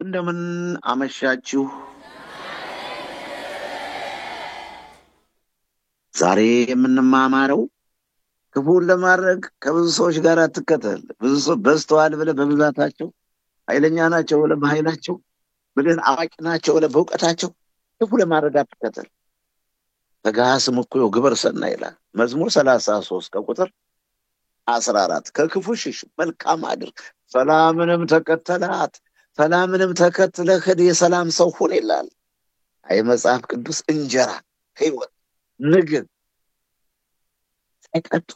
እንደምን አመሻችሁ። ዛሬ የምንማማረው ክፉን ለማድረግ ከብዙ ሰዎች ጋር አትከተል። ብዙ ሰው በዝተዋል ብለህ በብዛታቸው፣ ኃይለኛ ናቸው ብለህ በኃይላቸው፣ ብለን አዋቂ ናቸው ብለህ በእውቀታቸው ክፉ ለማድረግ አትከተል። በጋስም እኮ ግብር ሰናይ ይላል መዝሙር 33 ከቁጥር 14 ከክፉ ሽሽ መልካም አድርግ ሰላምንም ተከተላት ሰላምንም ተከትለህ የሰላም ሰው ሁን ይላል። አይ መጽሐፍ ቅዱስ እንጀራ ህይወት ምግብ ሳይጠጡ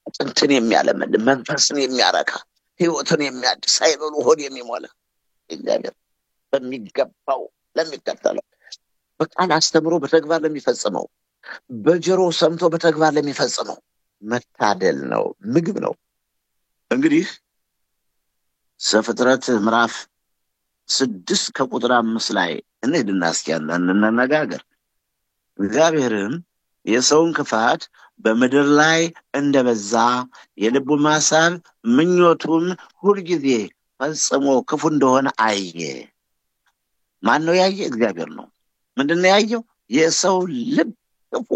አጥንትን የሚያለመልም መንፈስን የሚያረካ ህይወትን የሚያድስ ሳይበሉ ሆድ የሚሞላ እግዚአብሔር በሚገባው ለሚከተለው በቃል አስተምሮ በተግባር ለሚፈጽመው በጆሮ ሰምቶ በተግባር ለሚፈጽመው መታደል ነው፣ ምግብ ነው። እንግዲህ ዘፍጥረት ምዕራፍ 6 ከቁጥር 5 ላይ እንሂድና እስኪ እንነጋገር። እግዚአብሔርም የሰውን ክፋት በምድር ላይ እንደበዛ የልቡን ሐሳብ ምኞቱን ሁልጊዜ ፈጽሞ ክፉ እንደሆነ አየ። ማን ነው ያየ? እግዚአብሔር ነው። ምንድን ነው ያየው? የሰው ልብ ክፉ፣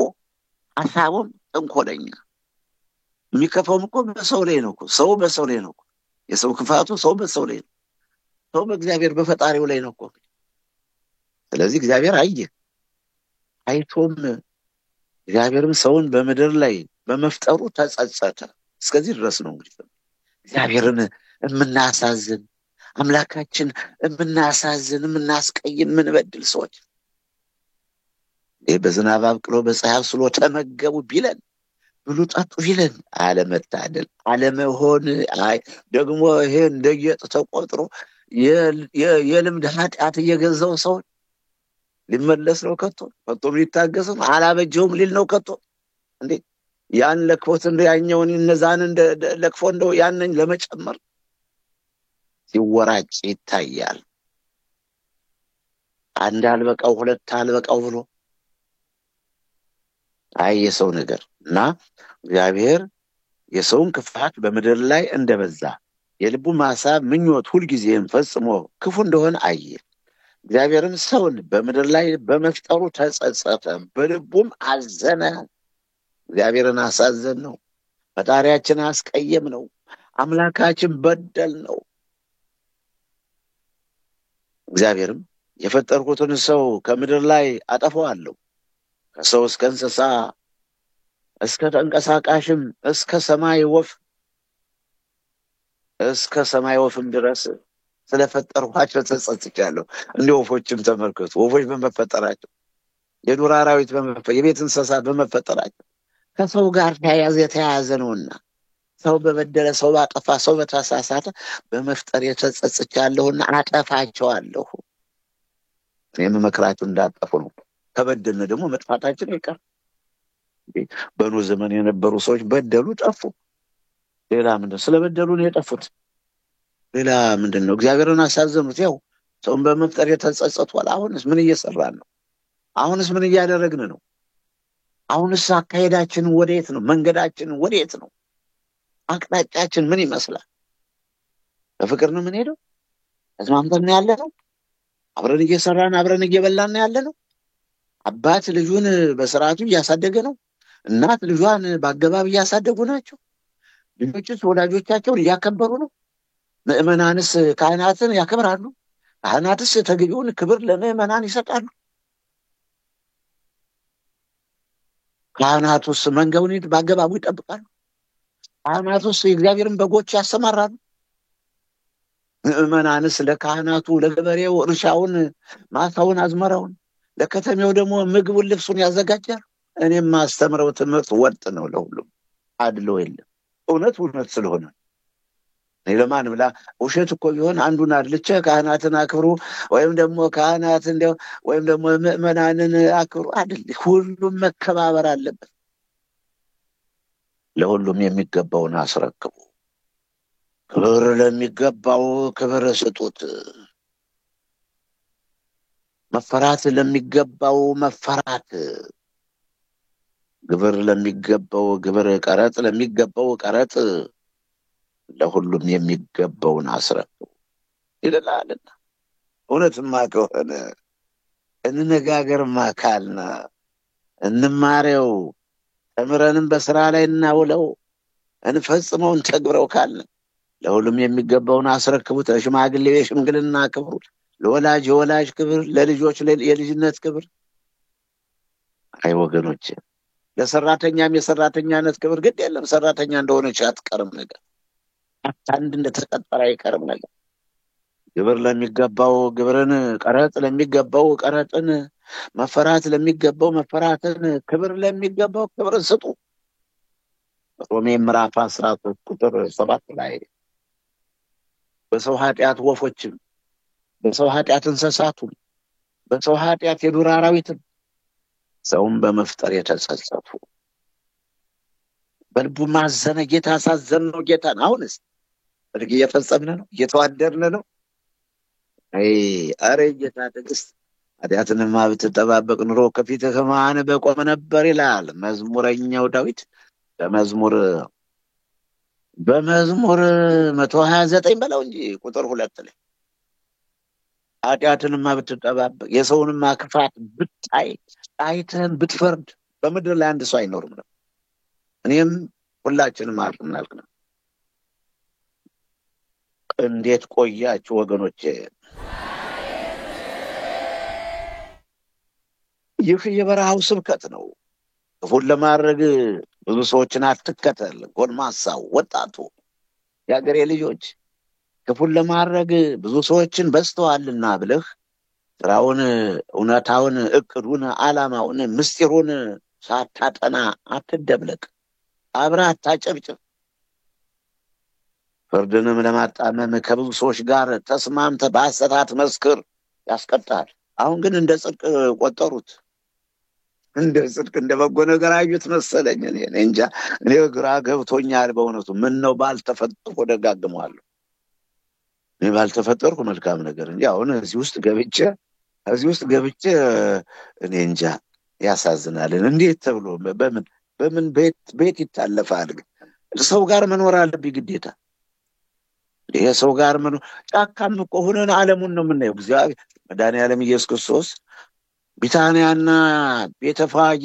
ሐሳቡም ተንኮለኛ። የሚከፋውም እኮ በሰው ላይ ነው እኮ። ሰው በሰው ላይ ነው እኮ። የሰው ክፋቱ ሰው በሰው ላይ ነው። ሰው በእግዚአብሔር በፈጣሪው ላይ ነው እኮ። ስለዚህ እግዚአብሔር አየ። አይቶም እግዚአብሔርም ሰውን በምድር ላይ በመፍጠሩ ተጸጸተ። እስከዚህ ድረስ ነው እንግዲህ እግዚአብሔርን የምናሳዝን አምላካችን የምናሳዝን የምናስቀይም የምንበድል ሰዎች በዝናብ አብቅሎ በፀሐይ አብስሎ ተመገቡ ቢለን ብሉ ጠጡ ቢለን አለመታደል አለመሆን። አይ ደግሞ ይሄ እንደጌጥ ተቆጥሮ የልምድ ኃጢአት እየገዛው ሰው ሊመለስ ነው ከቶ ሊታገስ ነው አላበጀውም ሊል ነው ከቶ እንዴ? ያን ለክፎት እንደ ያኛውን እነዛን እንደ ለክፎ እንደው ያንን ለመጨመር ሲወራጭ ይታያል። አንድ አልበቃው ሁለት አልበቃው ብሎ አይ የሰው ነገር እና እግዚአብሔር የሰውን ክፋት በምድር ላይ እንደበዛ የልቡ ሐሳብ ምኞት ሁልጊዜም ፈጽሞ ክፉ እንደሆነ አየ። እግዚአብሔርም ሰውን በምድር ላይ በመፍጠሩ ተጸጸተ፣ በልቡም አዘነ። እግዚአብሔርን አሳዘን ነው፣ ፈጣሪያችን አስቀየም ነው፣ አምላካችን በደል ነው። እግዚአብሔርም የፈጠርኩትን ሰው ከምድር ላይ አጠፋዋለሁ፣ ከሰው እስከ እንስሳ እስከ ተንቀሳቃሽም እስከ ሰማይ ወፍም ድረስ ስለፈጠርኋቸው ተጸጽቻለሁ። እንደ ወፎችም ተመልከቱ፣ ወፎች በመፈጠራቸው የዱር አራዊት የቤት እንስሳት በመፈጠራቸው ከሰው ጋር የተያያዘ ነውና ሰው በበደለ ሰው ባጠፋ ሰው በተሳሳተ በመፍጠር የተጸጽቻለሁና አጠፋቸዋለሁ። እኔም መክራችሁ እንዳጠፉ ነው። ከበደልን ደግሞ መጥፋታችን ይቀር። በኖህ ዘመን የነበሩ ሰዎች በደሉ ጠፉ። ሌላ ምንድን ስለበደሉ ነው የጠፉት? ሌላ ምንድን ነው? እግዚአብሔርን አሳዘኑት። ያው ሰውን በመፍጠር የተጸጸቷል። አሁንስ ምን እየሰራን ነው? አሁንስ ምን እያደረግን ነው? አሁንስ አካሄዳችን ወዴት ነው? መንገዳችን ወዴት ነው? አቅጣጫችን ምን ይመስላል? በፍቅር ነው የምንሄደው? ተስማምተን ያለ ነው? አብረን እየሰራን አብረን እየበላን ያለ ነው? አባት ልጁን በስርዓቱ እያሳደገ ነው? እናት ልጇን በአገባብ እያሳደጉ ናቸው? ልጆችስ ወላጆቻቸውን እያከበሩ ነው? ምዕመናንስ ካህናትን ያከብራሉ? ካህናትስ ተገቢውን ክብር ለምዕመናን ይሰጣሉ? ካህናቱስ መንጋውን በአገባቡ ይጠብቃሉ? ካህናቱስ የእግዚአብሔርን በጎች ያሰማራሉ? ምዕመናንስ ለካህናቱ ለገበሬው እርሻውን፣ ማሳውን፣ አዝመራውን፣ ለከተሜው ደግሞ ምግቡን፣ ልብሱን ያዘጋጃሉ? እኔም ማስተምረው ትምህርት ወጥ ነው፣ ለሁሉም አድሎ የለም። እውነት ስለሆነ እኔ ለማን ብላ ውሸት እኮ ቢሆን አንዱን አድልቼ ካህናትን አክብሩ ወይም ደግሞ ካህናት እንደው ወይም ደግሞ ምዕመናንን አክብሩ አይደል? ሁሉም መከባበር አለበት። ለሁሉም የሚገባውን አስረክቡ። ክብር ለሚገባው ክብር ስጡት። መፈራት ለሚገባው መፈራት፣ ግብር ለሚገባው ግብር፣ ቀረጥ ለሚገባው ቀረጥ፣ ለሁሉም የሚገባውን አስረክቡ ይላልና እውነትማ ከሆነ እንነጋገርማ ካልን እንማሬው ተምረንም በስራ ላይ እናውለው እንፈጽመው እንተግብረው ካልን ለሁሉም የሚገባውን አስረክቡት። ለሽማግሌ የሽምግልና ክብሩ፣ ለወላጅ የወላጅ ክብር፣ ለልጆች የልጅነት ክብር። አይ ወገኖች፣ ለሰራተኛም የሰራተኛነት ክብር ግድ የለም። ሰራተኛ እንደሆነች አትቀርም ነገር፣ አንድ እንደተቀጠረ አይቀርም ነገር። ግብር ለሚገባው ግብርን፣ ቀረጥ ለሚገባው ቀረጥን፣ መፈራት ለሚገባው መፈራትን፣ ክብር ለሚገባው ክብርን ስጡ። ሮሜ ምዕራፍ 13 ቁጥር 7 ላይ በሰው ኃጢአት ወፎችም፣ በሰው ኃጢአት እንስሳቱም፣ በሰው ኃጢአት የዱር አራዊትም ሰውን በመፍጠር የተጸጸቱ በልቡ ማዘነ ጌታ አሳዘነው ጌታን። አሁንስ ጽድቅ እየፈጸምን ነው፣ እየተዋደርን ነው። አረ ጌታ ትዕግስት ኃጢአትንማ ብትጠባበቅ ኑሮ ከፊትህ ማን በቆመ ነበር ይላል መዝሙረኛው ዳዊት በመዝሙር 129 በለው እንጂ ቁጥር 2 ላይ ኃጢአትንማ ብትጠባበቅ የሰውንማ ክፋት ብታይ አይተን ብትፈርድ በምድር ላይ አንድ ሰው አይኖርም ነው። እኔም ሁላችንም አልናልክ ነው። እንዴት ቆያችሁ ወገኖቼ? ይህ የበረሃው ስብከት ነው። ክፉን ለማድረግ ብዙ ሰዎችን አትከተል። ጎልማሳው፣ ወጣቱ፣ የአገሬ ልጆች ክፉን ለማድረግ ብዙ ሰዎችን በዝተዋልና ብለህ ስራውን፣ እውነታውን፣ እቅዱን፣ ዓላማውን፣ ምስጢሩን ሳታጠና አትደብለቅ። አብረህ አታጨብጭብ። ፍርድንም ለማጣመም ከብዙ ሰዎች ጋር ተስማምተህ በሐሰት አትመስክር፣ ያስቀጣል። አሁን ግን እንደ ጽድቅ ቆጠሩት። እንደ ጽድቅ እንደ በጎ ነገር አዩት መሰለኝ። እኔ እንጃ፣ እኔ ግራ ገብቶኛል በእውነቱ። ምን ነው ባልተፈጠርኩ፣ ደጋግመዋለሁ። እኔ ባልተፈጠርኩ መልካም ነገር እንጂ አሁን እዚህ ውስጥ ገብቼ እኔ እንጃ፣ ያሳዝናልን። እንዴት ተብሎ በምን ቤት ይታለፋል? ሰው ጋር መኖር አለብኝ ግዴታ። ይሄ ሰው ጋር መኖር ጫካም እኮ ሆነን ዓለሙን ነው የምናየው። እግዚአብሔር መድኃኔዓለም ኢየሱስ ክርስቶስ ቢታንያና ቤተፋጌ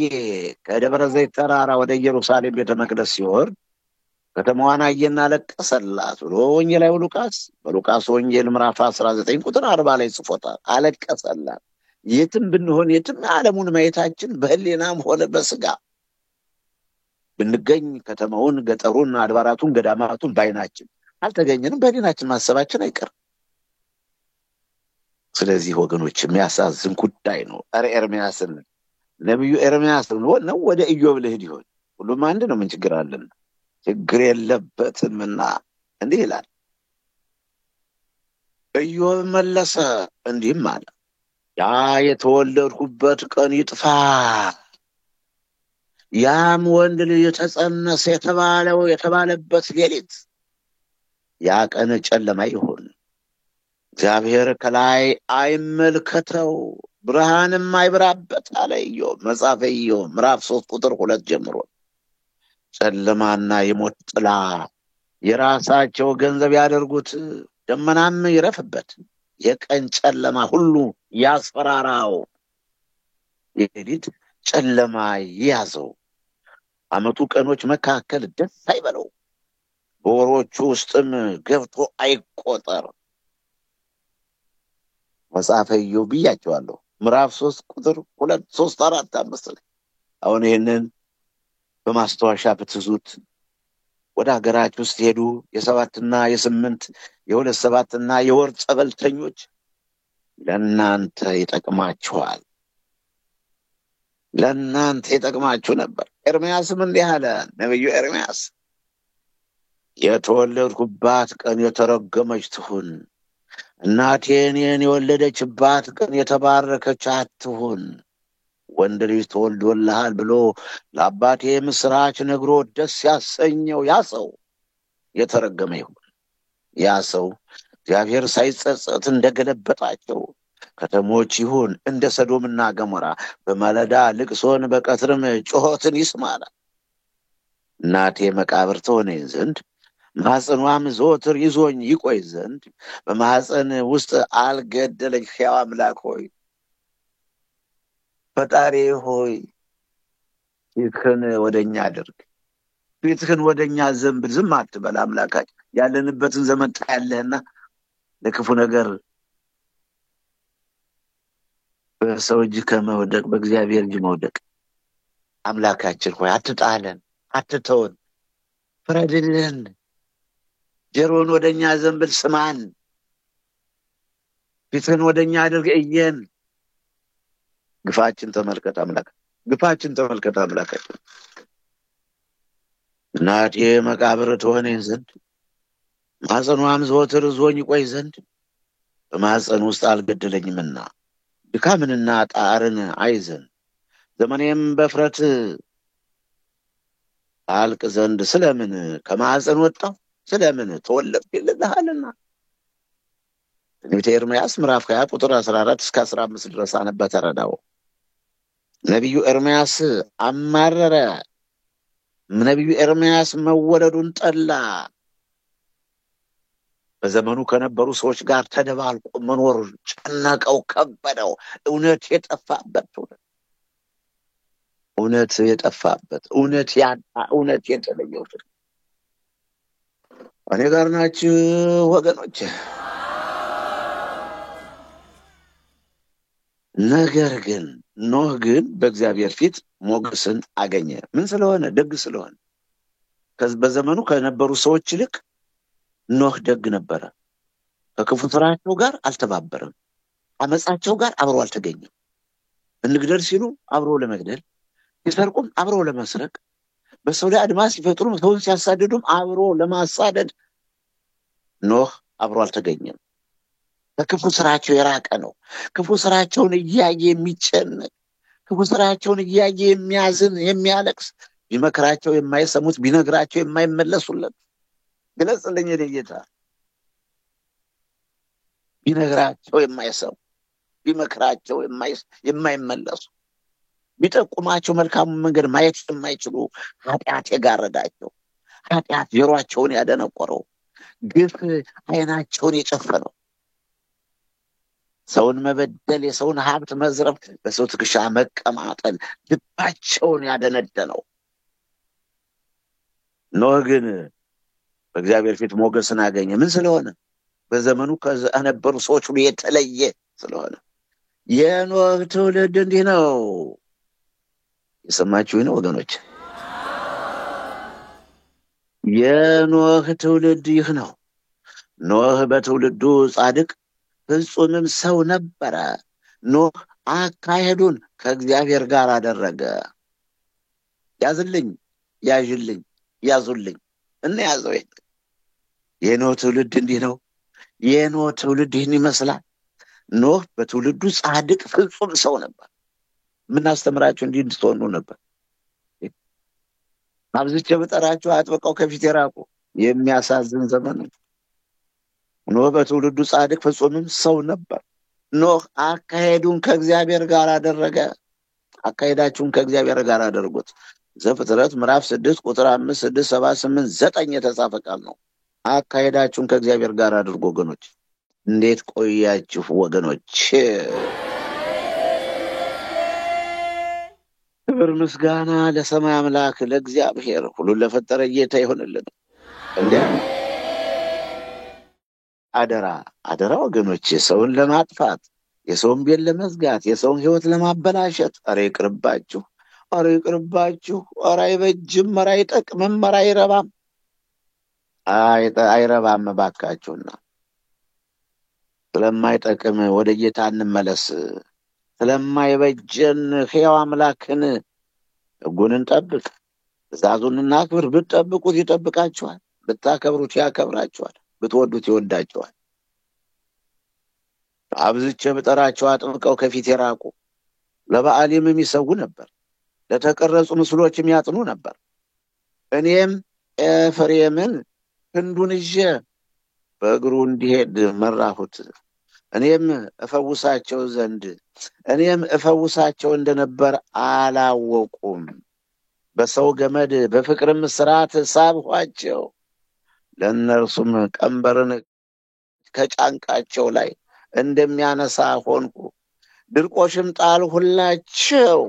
ከደብረ ዘይት ተራራ ወደ ኢየሩሳሌም ቤተ መቅደስ ሲወርድ ከተማዋን አየና አለቀሰላት ብሎ ወንጌላዊ ሉቃስ በሉቃስ ወንጌል ምዕራፍ 19 ቁጥር 40 ላይ ጽፎታል። አለቀሰላት። የትም ብንሆን የትም ዓለሙን ማየታችን በህሊናም ሆነ በስጋ ብንገኝ ከተማውን፣ ገጠሩን፣ አድባራቱን፣ ገዳማቱን ባይናችን አልተገኘንም፣ በህሊናችን ማሰባችን አይቀርም። ስለዚህ ወገኖች የሚያሳዝን ጉዳይ ነው። ኤርምያስን ነቢዩ ኤርምያስን ነው ወደ ኢዮብ ልሂድ ይሆን? ሁሉም አንድ ነው። ምን ችግር አለን? ችግር የለበትምና እንዲህ ይላል። ኢዮብ መለሰ እንዲህም አለ፣ ያ የተወለድኩበት ቀን ይጥፋ፣ ያም ወንድ ልጅ ተጸነሰ የተባለበት ሌሊት ያ ቀን ጨለማ ይሁን። እግዚአብሔር ከላይ አይመልከተው፣ ብርሃንም አይብራበት አለ ኢዮብ። መጽሐፈ ኢዮብ ምዕራፍ 3 ቁጥር 2 ጀምሮ። ጨለማና የሞት ጥላ የራሳቸው ገንዘብ ያደርጉት፣ ደመናም ይረፍበት፣ የቀን ጨለማ ሁሉ ያስፈራራው፣ የሌሊት ጨለማ ይያዘው። ዓመቱ ቀኖች መካከል ደስ አይበለው፣ በወሮቹ ውስጥም ገብቶ አይቆጠር። መጽሐፈ ኢዮብ ብያቸዋለሁ። ምዕራፍ 3 ቁጥር 2 3 4 5 ላይ አሁን ይህንን በማስታወሻ ብትዙት ወደ ሀገራችሁ ውስጥ ሄዱ የሰባትና የስምንት የሁለት ሰባትና የወር ጸበልተኞች ለእናንተ ይጠቅማችኋል፣ ለእናንተ ይጠቅማችሁ ነበር። ኤርምያስም እንዲህ አለ፣ ነቢዩ ኤርምያስ የተወለድኩባት ቀን የተረገመች ትሁን፣ እናቴ እኔን የወለደችባት ቀን የተባረከች አትሁን። ወንድ ልጅ ተወልዶልሃል ብሎ ለአባቴ ምስራች ነግሮ ደስ ያሰኘው ያ ሰው የተረገመ ይሁን። ያ ሰው እግዚአብሔር ሳይጸጸት እንደገለበጣቸው ከተሞች ይሁን፣ እንደ ሰዶምና ገሞራ በማለዳ ልቅሶን በቀትርም ጩኸትን ይስማል። እናቴ መቃብር ትሆነኝ ዘንድ ማኅፀኗም ዘወትር ይዞኝ ይቆይ ዘንድ በማኅፀን ውስጥ አልገደለኝ። ሕያው አምላክ ሆይ ፈጣሪ ሆይ ፊትህን ወደኛ አድርግ፣ ፊትህን ወደኛ ዘንብል፣ ዝም አትበል። አምላካችን ያለንበትን ዘመን ታያለህና ለክፉ ነገር በሰው እጅ ከመውደቅ በእግዚአብሔር እጅ መውደቅ አምላካችን ሆይ አትጣለን፣ አትተውን፣ ፍረድልን። ጆሮን ወደኛ ዘንብል፣ ስማን። ፊትህን ወደኛ አድርግ፣ እየን። ግፋችን ተመልከት አምላክ፣ ግፋችን ተመልከት አምላካችን። እናቴ መቃብር ትሆነኝ ዘንድ ማኅፀኗም ዘወትር ይዞኝ ይቆይ ዘንድ በማኅፀን ውስጥ አልገደለኝምና ድካምንና ጣርን አይ ዘንድ ዘመኔም በፍረት አልቅ ዘንድ ስለምን ከማኅፀን ወጣሁ? ስለምን ተወለድኩ ይልልሃልና። ትንቢተ ኤርምያስ ምዕራፍ 20 ቁጥር 14 እስከ 15 ድረስ አነበ ተረዳው። ነቢዩ ኤርምያስ አማረረ። ነቢዩ ኤርምያስ መወለዱን ጠላ። በዘመኑ ከነበሩ ሰዎች ጋር ተደባልቆ መኖር ጨነቀው፣ ከበደው። እውነት የጠፋበት ትውልድ፣ እውነት የጠፋበት፣ እውነት ያጣ፣ እውነት የተለየው። እኔ ጋር ናችሁ ወገኖች? ነገር ግን ኖህ ግን በእግዚአብሔር ፊት ሞገስን አገኘ። ምን ስለሆነ? ደግ ስለሆነ። በዘመኑ ከነበሩ ሰዎች ይልቅ ኖህ ደግ ነበረ። ከክፉ ስራቸው ጋር አልተባበረም። አመፃቸው ጋር አብሮ አልተገኘም። እንግደል ሲሉ አብሮ ለመግደል፣ ሲሰርቁም አብሮ ለመስረቅ፣ በሰው ላይ አድማ ሲፈጥሩም ሰውን ሲያሳድዱም አብሮ ለማሳደድ ኖህ አብሮ አልተገኘም። ከክፉ ስራቸው የራቀ ነው። ክፉ ስራቸውን እያየ የሚጨነቅ፣ ክፉ ስራቸውን እያየ የሚያዝን፣ የሚያለቅስ፣ ቢመክራቸው የማይሰሙት፣ ቢነግራቸው የማይመለሱለት። ግለጽልኝ የኔ ጌታ። ቢነግራቸው የማይሰሙ፣ ቢመክራቸው የማይመለሱ፣ ቢጠቁማቸው መልካሙን መንገድ ማየት የማይችሉ፣ ኃጢአት የጋረዳቸው፣ ኃጢአት ጆሯቸውን ያደነቆረው፣ ግፍ ዓይናቸውን የጨፈነው፣ ሰውን መበደል፣ የሰውን ሀብት መዝረፍ፣ በሰው ትከሻ መቀማጠል ልባቸውን ያደነደነው ኖህ ግን በእግዚአብሔር ፊት ሞገስን አገኘ። ምን ስለሆነ? በዘመኑ ከነበሩ ሰዎች ሁሉ የተለየ ስለሆነ። የኖህ ትውልድ እንዲህ ነው። የሰማችሁኝ ነው ወገኖች? የኖህ ትውልድ ይህ ነው። ኖህ በትውልዱ ጻድቅ ፍጹምም ሰው ነበረ። ኖህ አካሄዱን ከእግዚአብሔር ጋር አደረገ። ያዝልኝ፣ ያዥልኝ፣ ያዙልኝ እና ያዘው። የኖህ ትውልድ እንዲህ ነው። የኖህ ትውልድ ይህን ይመስላል። ኖህ በትውልዱ ጻድቅ ፍጹም ሰው ነበር። የምናስተምራችሁ እንዲህ እንድትሆኑ ነበር። አብዝቼ ብጠራችሁ አጥብቀው ከፊት የራቁ። የሚያሳዝን ዘመን ነው። ኖህ በትውልዱ ጻድቅ ፍጹምም ሰው ነበር። ኖህ አካሄዱን ከእግዚአብሔር ጋር አደረገ። አካሄዳችሁን ከእግዚአብሔር ጋር አደርጉት። ዘፍጥረት ምዕራፍ 6 ቁጥር 5፣ 6፣ 7፣ 8፣ 9 የተጻፈ ቃል ነው። አካሄዳችሁን ከእግዚአብሔር ጋር አድርጎ ወገኖች። እንዴት ቆያችሁ ወገኖች? ክብር ምስጋና ለሰማይ አምላክ ለእግዚአብሔር ሁሉን ለፈጠረ ጌታ ይሆንልን። እንዲያ አደራ ወገኖች፣ ሰውን ለማጥፋት፣ የሰውን ቤት ለመዝጋት፣ የሰውን ሕይወት ለማበላሸት ኧረ ይቅርባችሁ፣ ኧረ ይቅርባችሁ። ኧረ አይበጅም፣ ኧረ አይጠቅምም፣ ኧረ አይረባም፣ አይረባም። እባካችሁና ስለማይጠቅም ወደ ጌታ እንመለስ። ስለማይበጀን ሕያው አምላክን ሕጉን እንጠብቅ፣ ትእዛዙን እናክብር። ብትጠብቁት ይጠብቃችኋል፣ ብታከብሩት ያከብራችኋል፣ ብትወዱት ይወዳችኋል። አብዝቼ ብጠራቸው አጥብቀው ከፊት የራቁ፣ ለበዓሊም የሚሰዉ ነበር፣ ለተቀረጹ ምስሎችም ያጥኑ ነበር። እኔም ኤፍሬምን ክንዱን ይዤ በእግሩ እንዲሄድ መራሁት። እኔም እፈውሳቸው እንደነበር አላወቁም። በሰው ገመድ በፍቅርም ስርዓት ሳብኋቸው። ለእነርሱም ቀንበርን ከጫንቃቸው ላይ እንደሚያነሳ ሆንኩ። ድርቆሽም ጣልሁላቸው፣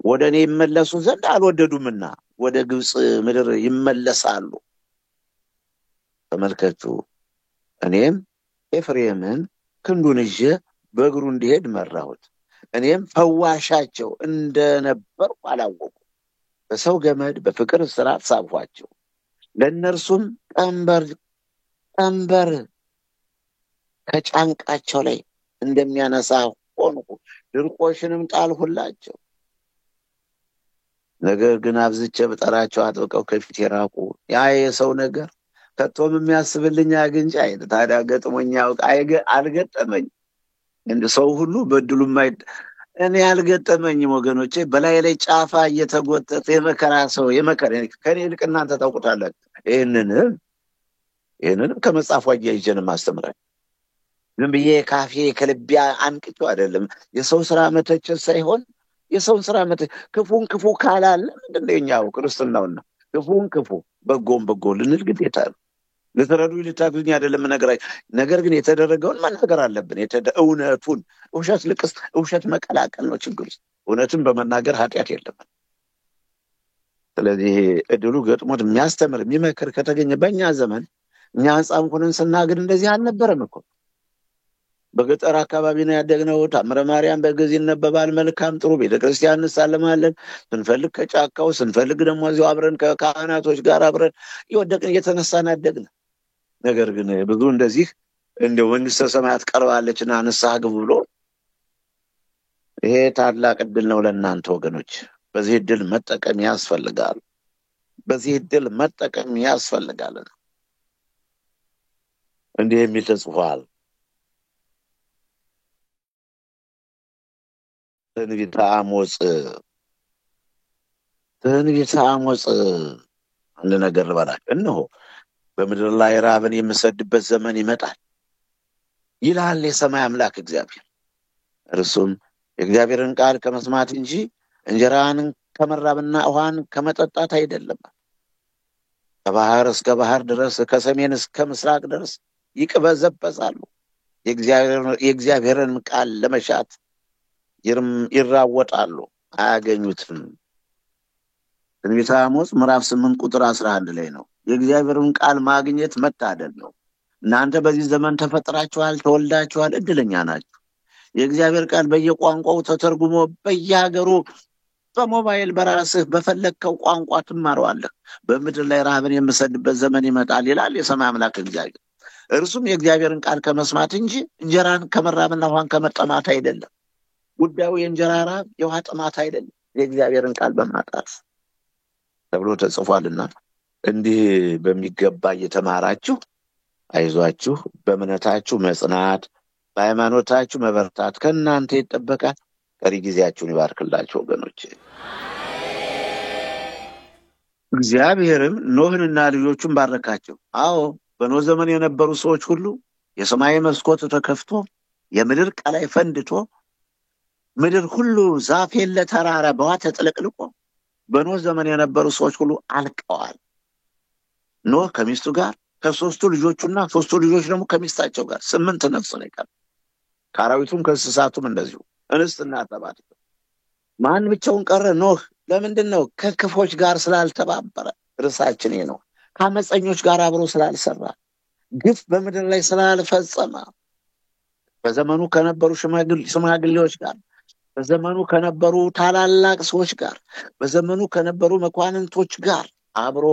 ወደ እኔ ይመለሱ ዘንድ አልወደዱምና ወደ ግብፅ ምድር ይመለሳሉ። ተመልከቱ፣ እኔም ኤፍሬምን ክንዱን ይዤ በእግሩ እንዲሄድ መራሁት። እኔም ፈዋሻቸው እንደነበርኩ አላወቁ። በሰው ገመድ በፍቅር እስራት ሳብኋቸው። ለእነርሱም ቀንበር ከጫንቃቸው ላይ እንደሚያነሳ ሆንኩ። ድርቆሽንም ጣልሁላቸው። ነገር ግን አብዝቼ ብጠራቸው አጥብቀው ከፊት የራቁ። ያ የሰው ነገር ከቶም የሚያስብልኝ አግኝቼ አይደል? ታዲያ ገጥሞኝ ያውቅ? አልገጠመኝ። እንደ ሰው ሁሉ በድሉ እኔ አልገጠመኝም ወገኖቼ። በላይ ላይ ጫፋ እየተጎተተ የመከራ ሰው ከኔ ይልቅ እናንተ ታውቁታላችሁ። ይህንንም ከመጽሐፉ አያይዤ ነው የማስተምራችሁ። ዝም ብዬ ካፌ ከልቢያ አንቅቼው አይደለም። የሰው ስራ መተቸት ሳይሆን የሰውን ስራ ክፉን ክፉ ካላለ ምንድን ነው የኛው ክርስትናውና? ክፉን ክፉ በጎን በጎ ልንል ግዴታ ነው። ልትረዱ ልታግዙኝ አይደለም ነገራችሁ። ነገር ግን የተደረገውን መናገር አለብን። እውነቱን። ውሸት መቀላቀል ነው ችግር ውስጥ። እውነትን በመናገር ኃጢአት የለም። ስለዚህ እድሉ ገጥሞት የሚያስተምር የሚመክር ከተገኘ በእኛ ዘመን እኛ ሕፃን ሆነን ስናገር እንደዚህ አልነበረም እኮ። በገጠር አካባቢ ነው ያደግነው። ታምረ ማርያም በግዕዝ ይነበባል። መልካም ጥሩ ቤተክርስቲያን እንሳለማለን። ስንፈልግ ከጫካው ስንፈልግ ደግሞ እዚሁ አብረን ከካህናቶች ጋር አብረን እየወደቅን እየተነሳን አደግን። ነገር ግን ብዙ እንደዚህ እንደው መንግስተ ሰማያት ቀርባለችና ንስሐ ግቡ ብሎ ይሄ ታላቅ እድል ነው ለእናንተ ወገኖች። በዚህ እድል መጠቀም ያስፈልጋል። በዚህ እድል መጠቀም ያስፈልጋል። እንዲህ የሚል ተጽፏል። ትንቢተ አሞጽ አንድ ነገር ልበላችሁ። እነሆ በምድር ላይ ራብን የምሰድበት ዘመን ይመጣል ይላል የሰማይ አምላክ እግዚአብሔር። እርሱም የእግዚአብሔርን ቃል ከመስማት እንጂ እንጀራን ከመራብና ውሃን ከመጠጣት አይደለም። ከባህር እስከ ባህር ድረስ ከሰሜን እስከ ምስራቅ ድረስ ይቅበዘበዛሉ። የእግዚአብሔርን ቃል ለመሻት ይራወጣሉ፣ አያገኙትም። ትንቢተ አሞጽ ምዕራፍ 8 ቁጥር 11 ላይ ነው። የእግዚአብሔርን ቃል ማግኘት መታደል ነው። እናንተ በዚህ ዘመን ተፈጥራችኋል፣ ተወልዳችኋል፣ እድለኛ ናችሁ። የእግዚአብሔር ቃል በየቋንቋው ተተርጉሞ በየሀገሩ በሞባይል በራስህ በፈለግከው ቋንቋ ትማረዋለህ። በምድር ላይ ረሃብን የምሰድበት ዘመን ይመጣል ይላል የሰማይ አምላክ እግዚአብሔር። እርሱም የእግዚአብሔርን ቃል ከመስማት እንጂ እንጀራን ከመራብና ውሃን ከመጠማት አይደለም። ጉዳዩ የእንጀራ ራብ የውሃ ጥማት አይደለም፣ የእግዚአብሔርን ቃል በማጣት ተብሎ ተጽፏልና እንዲህ በሚገባ እየተማራችሁ አይዟችሁ፣ በእምነታችሁ መጽናት፣ በሃይማኖታችሁ መበርታት ከእናንተ ይጠበቃል። ቀሪ ጊዜያችሁን ይባርክላችሁ ወገኖች። እግዚአብሔርም ኖህንና ልጆቹን ባረካቸው። አዎ በኖህ ዘመን የነበሩ ሰዎች ሁሉ የሰማይ መስኮት ተከፍቶ የምድር ቀላይ ፈንድቶ ምድር ሁሉ ዛፍ የለ ተራራ በውሃ ተጥለቅልቆ በኖህ ዘመን የነበሩ ሰዎች ሁሉ አልቀዋል። ኖህ ከሚስቱ ጋር ከሶስቱ ልጆቹና ሶስቱ ልጆች ደግሞ ከሚስታቸው ጋር 8 ነፍስ ነው የቀረው። ከአራዊቱም ከእንስሳቱም እንደዚሁ እንስትና ተባት። ማን ብቻውን ቀረ? ኖህ። ለምንድን ነው? ከክፎች ጋር ስላልተባበረ። ርዕሳችን ነው። ከአመፀኞች ጋር አብሮ ስላልሰራ፣ ግፍ በምድር ላይ ስላልፈጸመ፣ በዘመኑ ከነበሩ ሽማግሌዎች ጋር፣ በዘመኑ ከነበሩ ታላላቅ ሰዎች ጋር፣ በዘመኑ ከነበሩ መኳንንቶች ጋር አብሮ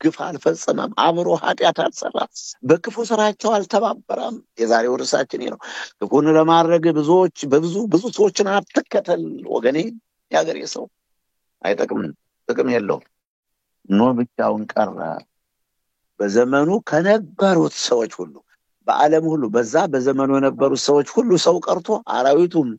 ግፍ አልፈጸመም፣ አብሮ ኃጢአት አልሰራም፣ በክፉ ስራቸው አልተባበረም። የዛሬው ርዕሳችን ነው። ክፉን ለማድረግ ብዙ ሰዎችን አትከተል ወገኔ። የሀገሬ ሰው አይጠቅምም፣ ጥቅም የለውም። ኖህ ብቻውን ቀረ። በዘመኑ ከነበሩት ሰዎች ሁሉ በዓለም ሁሉ በዘመኑ የነበሩት ሰዎች ሁሉ ሰው ቀርቶ አራዊቱም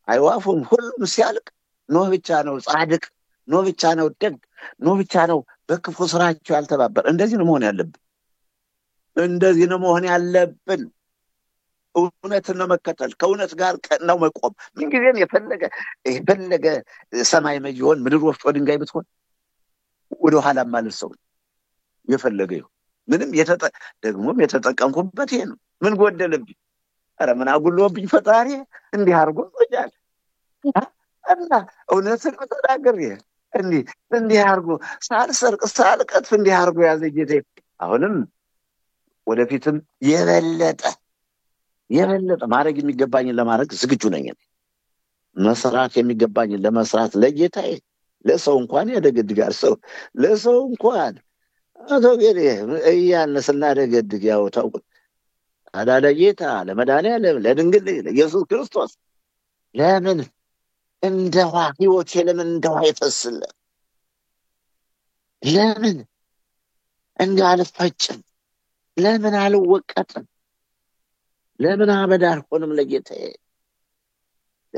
አይዋፉም ሁሉም ሲያልቅ ኖህ ብቻ ነው ጻድቅ፣ ኖህ ብቻ ነው ደግ፣ ኖህ ብቻ ነው በክፉ ስራቸው ያልተባበረ። እንደዚህ ነው መሆን ያለብን። እንደዚህ ነው መሆን ያለብን። እውነትን ነው መከተል፣ ከእውነት ጋር ነው መቆም። ምንጊዜም የፈለገ ሰማይ መይሆን ምድር ወፍጮ ድንጋይ ብትሆን ወደ ኋላ ማለት ሰው የፈለገ ይሁን ምንም ደግሞም የተጠቀምኩበት ይሄ ነው። ምን ጎደለብኝ? ኧረ ምን አጉሎብኝ? ፈጣሪ እንዲህ አድርጎ ጾኛል እና እውነትን ተናገር እንዲህ አድርጎ ሳልሰርቅ ሳልቀጥፍ እንዲህ አድርጎ ያዘ ጌታ። አሁንም ወደፊትም የበለጠ ማድረግ የሚገባኝን ለማድረግ ዝግጁ ነኝ። መስራት የሚገባኝን ለመስራት ለጌታዬ። ለሰው እንኳን ያደገድጋል። ሰው ለሰው እንኳን አቶገሬ እያልን ስናደገድግ ያው ታውቁት አዳለ ጌታ ለመድኃኒዓለም ለድንግል ለኢየሱስ ክርስቶስ ለምን እንደ ውሃ ሕይወቴ ለምን እንደ ውሃ ይፈስልህ? ለምን አልፈጭም? ለምን አልወቀጥም? ለምን አመድ አልሆንም? ለጌታዬ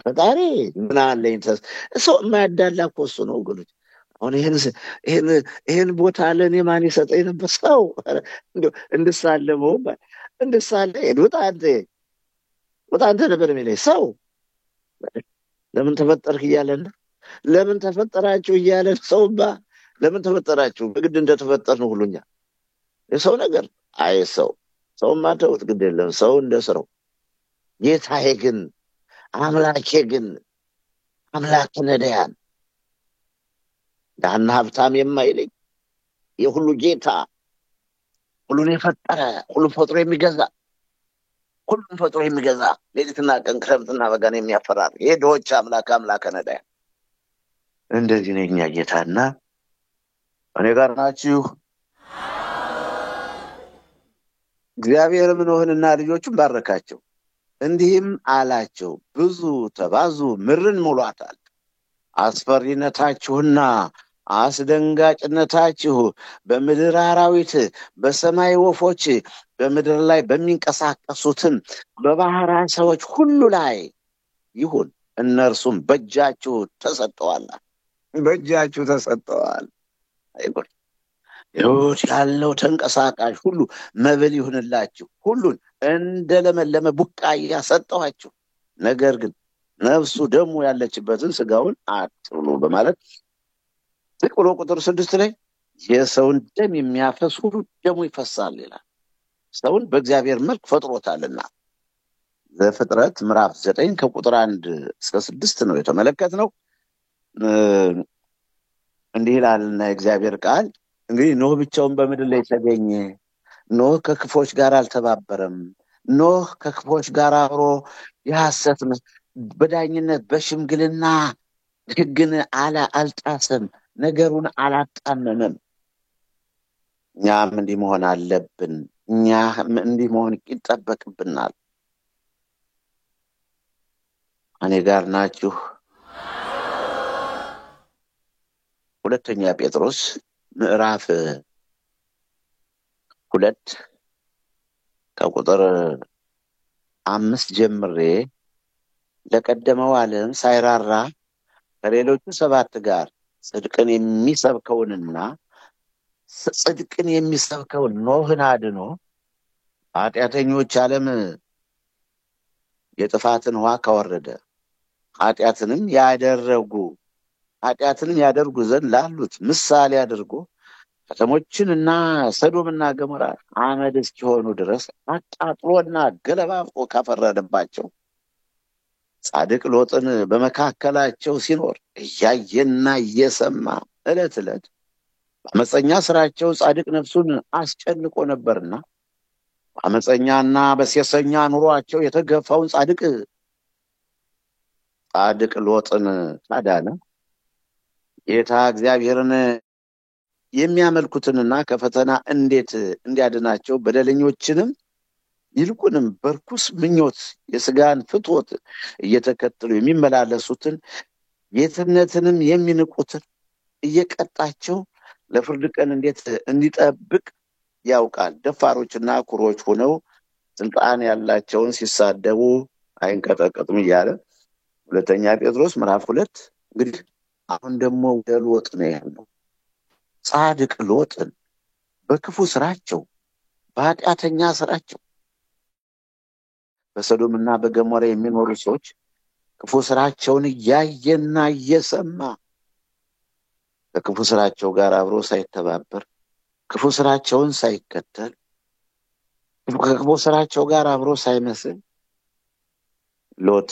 ፈጣሪ ምን አለኝ? ሰው የማያዳላ እኮ እሱ ነው ወገኖች። አሁን ይህን ቦታ ለእኔ ማን ይሰጠኝ ነበር? ሰው እንድሳለመው ውጣ አንተ ነበር የሚለኝ ሰው። ለምን ተፈጠርክ እያለን ለምን ተፈጠራችሁ እያለን ሰውማ ለምን ተፈጠራችሁ? በግድ እንደተፈጠር ነው ሁሉኛ የሰው ነገር ሰውማ ተውት፣ ግድ የለም ሰው እንደ ስራው። ጌታዬ ግን አምላኬ ግን አምላክ ነዳያን ዳና ሀብታም የማይለኝ የሁሉ ጌታ ሁሉን የፈጠረ ሁሉን ፈጥሮ የሚገዛ ሌሊትና ቀን ክረምትና በጋን የሚያፈራር የድሆች አምላክ ነዳያን እንደዚህ ነው የኛ ጌታና እኔ ጋር ናችሁ። እግዚአብሔርም ኖኅንና ልጆቹን ባረካቸው፣ እንዲህም አላቸው፣ ብዙ ተባዙ፣ ምድርን ሙሏታል። አስፈሪነታችሁና አስደንጋጭነታችሁ በምድር አራዊት፣ በሰማይ ወፎች፣ በምድር ላይ በሚንቀሳቀሱትም በባህር ዓሣዎች ሁሉ ላይ ይሁን። እነርሱም በእጃችሁ ተሰጠዋል። አይጎል ሕይወት ያለው ተንቀሳቃሽ ሁሉ መብል ይሁንላችሁ። ሁሉን እንደ ለመለመ ቡቃያ ሰጠኋችሁ። ነገር ግን ነፍሱ ደሙ ያለችበትን ስጋውን አትብሉ በማለት ዝቅ ብሎ ቁጥር 6 ላይ የሰውን ደም የሚያፈስ ሁሉ ደሙ ይፈሳል ይላል። ሰውን በእግዚአብሔር መልክ ፈጥሮታልና ዘፍጥረት ምዕራፍ 9 ከቁጥር 1 እስከ 6 ነው የተመለከትነው። እንዲህ ይላልና እግዚአብሔር ቃል እንግዲህ ኖህ ብቻውን በምድር ላይ ተገኘ። ኖህ ከክፎች ጋር አልተባበረም። ኖህ ከክፎች ጋር አብሮ የሐሰት በዳኝነት በሽምግልና ሕግን አልጣሰም፣ ነገሩን አላጣመመም። እኛም እንዲህ መሆን አለብን። እኛም እንዲህ መሆን ይጠበቅብናል። እኔ ጋር ናችሁ። ሁለተኛ ጴጥሮስ ምዕራፍ 2 ከቁጥር 5 ጀምሬ ለቀደመው ዓለም ሳይራራ ከሌሎቹ 7 ጋር ጽድቅን የሚሰብከውን ኖህን አድኖ ኃጢአተኞች ዓለም የጥፋትን ውሃ ካወረደ ኃጢአትንም ያደርጉ ዘንድ ላሉት ምሳሌ አድርጎ ከተሞችንና ሰዶምና ገሞራ አመድ እስኪሆኑ ድረስ አቃጥሎና ገለባብጦ ካፈረደባቸው ጻድቅ ሎጥን በመካከላቸው ሲኖር እያየና እየሰማ ዕለት ዕለት በአመፀኛ ስራቸው ጻድቅ ነፍሱን አስጨንቆ ነበርና በአመፀኛና በሴሰኛ ኑሯቸው የተገፋውን ጻድቅ ሎጥን አዳነ። ጌታ እግዚአብሔርን የሚያመልኩትንና ከፈተና እንዴት እንዲያድናቸው በደለኞችንም ይልቁንም በርኩስ ምኞት የስጋን ፍትወት እየተከተሉ የሚመላለሱትን ጌትነትንም የሚንቁትን እየቀጣቸው ለፍርድ ቀን እንዴት እንዲጠብቅ ያውቃል። ደፋሮችና ኩሮች ሆነው ስልጣን ያላቸውን ሲሳደቡ አይንቀጠቀጡም እያለ ሁለተኛ ጴጥሮስ ምዕራፍ 2 እንግዲህ አሁን ደግሞ ወደ ሎጥ ነው ያለው። ጻድቅ ሎጥን በክፉ ስራቸው በኃጢአተኛ ስራቸው በሰዶምና በገሞራ የሚኖሩ ሰዎች ክፉ ስራቸውን እያየና እየሰማ ከክፉ ስራቸው ጋር አብሮ ሳይተባበር ክፉ ስራቸውን ሳይከተል ከክፉ ስራቸው ጋር አብሮ ሳይመስል ሎጥ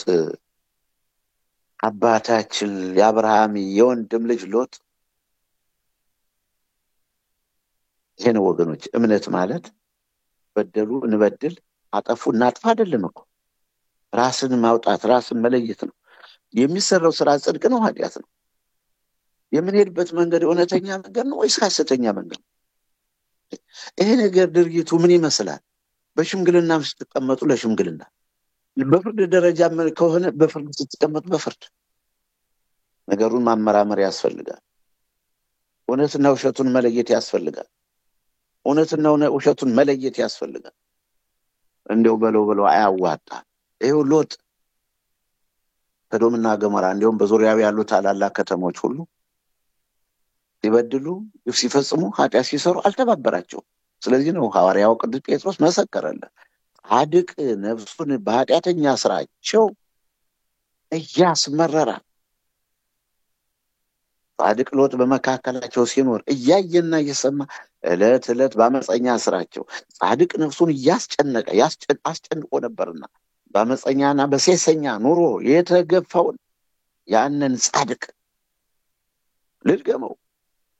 አባታችን የአብርሃም የወንድም ልጅ ሎጥ ይሄ ነው ወገኖች። እምነት ማለት በደሉ እንበድል፣ አጠፉ እናጥፋ አይደለም እኮ። ራስን ማውጣት፣ ራስን መለየት ነው። የሚሰራው ስራ ጽድቅ ነው ኃጢአት ነው? የምንሄድበት መንገድ እውነተኛ መንገድ ነው ወይስ ሐሰተኛ መንገድ ነው? ይሄ ነገር ድርጊቱ ምን ይመስላል? በሽምግልና ስትቀመጡ ለሽምግልና፣ በፍርድ ደረጃ ከሆነ በፍርድ ስትቀመጡ በፍርድ ነገሩን ማመራመር ያስፈልጋል። እውነትና ውሸቱን መለየት ያስፈልጋል። እውነትና ውሸቱን መለየት ያስፈልጋል። እንዲያው በለው አያዋጣም። ይሄው ሎጥ ሰዶምና ገሞራ እንዲሁም በዙሪያው ያሉ ታላላቅ ከተሞች ሁሉ ሲበድሉ፣ ግፍ ሲፈጽሙ፣ ኃጢአት ሲሰሩ አልተባበራቸውም። ስለዚህ ነው ሐዋርያው ቅዱስ ጴጥሮስ መሰከረለት፣ ጻድቅ ነፍሱን በኃጢአተኛ ስራቸው እያስመረራ ጻድቅ ሎጥ በመካከላቸው ሲኖር እያየና እየሰማ ዕለት ዕለት በአመፀኛ ስራቸው ጻድቅ ነፍሱን እያስጨነቀ አስጨንቆ ነበርና በአመፀኛና በሴሰኛ ኑሮ የተገፋውን ያንን ጻድቅ ልድገመው፣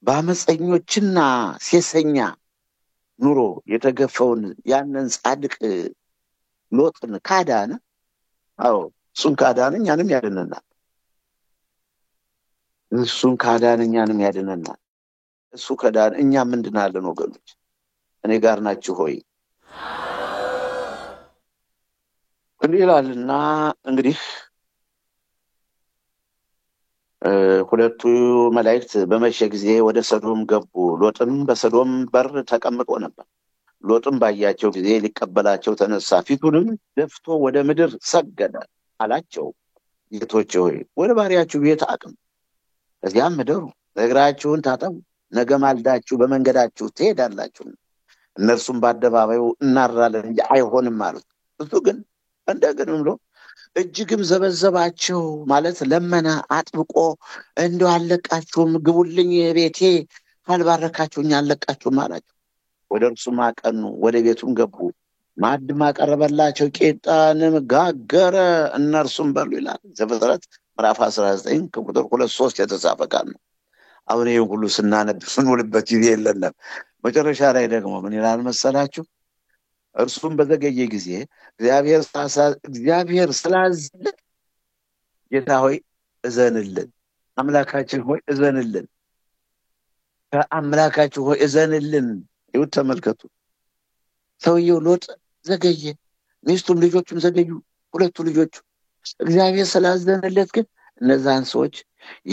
በአመፀኞችና ሴሰኛ ኑሮ የተገፋውን ያንን ጻድቅ ሎጥን ካዳነ፣ አዎ እሱን ካዳነ እኛንም ያድነናል። እሱን ካዳነ እኛንም ያድነናል። እሱ ከዳነ እኛ ምንድናለን ወገኖች? እኔ ጋር ናችሁ ሆይ? እንዲህ ይላልና እንግዲህ ሁለቱ መላእክት በመሸ ጊዜ ወደ ሰዶም ገቡ። ሎጥም በሰዶም በር ተቀምጦ ነበር። ሎጥም ባያቸው ጊዜ ሊቀበላቸው ተነሳ፣ ፊቱንም ደፍቶ ወደ ምድር ሰገደ። አላቸው፣ ጌቶቼ ሆይ ወደ ባሪያችሁ ቤት አቅኑ፣ እዚያም እደሩ፣ እግራችሁን ታጠቡ፣ ነገ ማልዳችሁ በመንገዳችሁ ትሄዳላችሁ። እነርሱም በአደባባዩ እናራለን እንጂ አይሆንም አሉት። እሱ ግን እንደገና ብሎ እጅግም ዘበዘባቸው፣ ማለት ለመነ አጥብቆ፣ እንደው አለቃችሁም፣ ግቡልኝ ቤቴ፣ ካልባረካችሁኝ አለቃችሁም አላቸው። ወደ እርሱም አቀኑ፣ ወደ ቤቱም ገቡ። ማዕድም አቀረበላቸው፣ ቂጣንም ጋገረ፣ እነርሱም በሉ ይላል ዘፍጥረት ምዕራፍ 19 ከቁጥር 2-3 የተጻፈ ቃል ነው። አሁን ይህን ሁሉ ስናነብ ስንውልበት ጊዜ የለንም። መጨረሻ ላይ ደግሞ ምን ይላል መሰላችሁ? እርሱም በዘገየ ጊዜ እግዚአብሔር ስላዘነ ጌታ ሆይ እዘንልን፣ አምላካችን ሆይ እዘንልን፣ ከአምላካችን ሆይ እዘንልን። ይሁት ተመልከቱ፣ ሰውየው ሎጥ ዘገየ፣ ሚስቱም ልጆቹም ዘገዩ፣ ሁለቱ ልጆቹ። እግዚአብሔር ስላዘነለት ግን እነዛን ሰዎች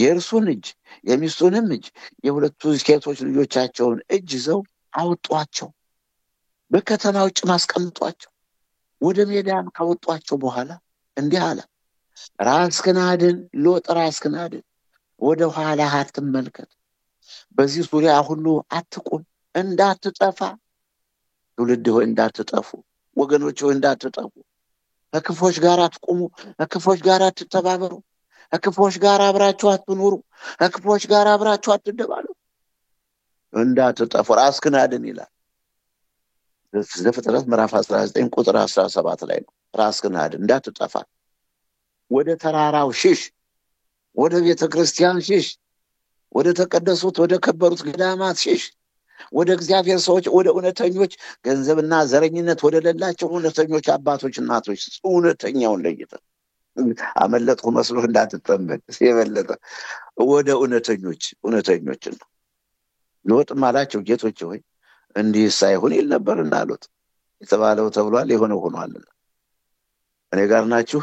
የእርሱን እጅ የሚስቱንም እጅ የሁለቱ ሴቶች ልጆቻቸውን እጅ ይዘው አወጧቸው፣ በከተማ ውጭ ማስቀምጧቸው። ወደ ሜዳም ካወጧቸው በኋላ እንዲህ አለ፣ ራስህን አድን ሎጥ፣ ራስህን አድን፣ ወደ ኋላ አትመልከት፣ በዚህ ዙሪያ ሁሉ አትቁም፣ እንዳትጠፋ። ትውልድ ሆይ እንዳትጠፉ፣ ወገኖች ሆይ እንዳትጠፉ። ከክፎች ጋር አትቁሙ፣ ከክፎች ጋር አትተባበሩ፣ ከክፎች ጋር አብራችሁ አትኑሩ፣ ከክፎች ጋር አብራችሁ አትደባለቁ፣ እንዳትጠፉ ራስህን አድን ይላል። ዘፍጥረት ምዕራፍ 19 ቁጥር 17 ላይ ነው። ራስህን አድን እንዳትጠፋ፣ ወደ ተራራው ሽሽ፣ ወደ ቤተ ክርስቲያን ሽሽ፣ ወደ ተቀደሱት ወደ ከበሩት ገዳማት ሽሽ፣ ወደ እግዚአብሔር ሰዎች፣ ወደ እውነተኞች፣ ገንዘብና ዘረኝነት ወደ ሌላቸው እውነተኞች አባቶች፣ እናቶች። እውነተኛውን ለይተህ አመለጥኩ መስሎህ እንዳትጠመድ፣ የበለጠ ወደ እውነተኞችን ነው። ሎጥም አላቸው፣ ጌቶቼ ሆይ እንዲህ ሳይሆን ይል ነበርና አሉት። የተባለው ተብሏል፣ የሆነው ሆኗልና። እኔ ጋር ናችሁ?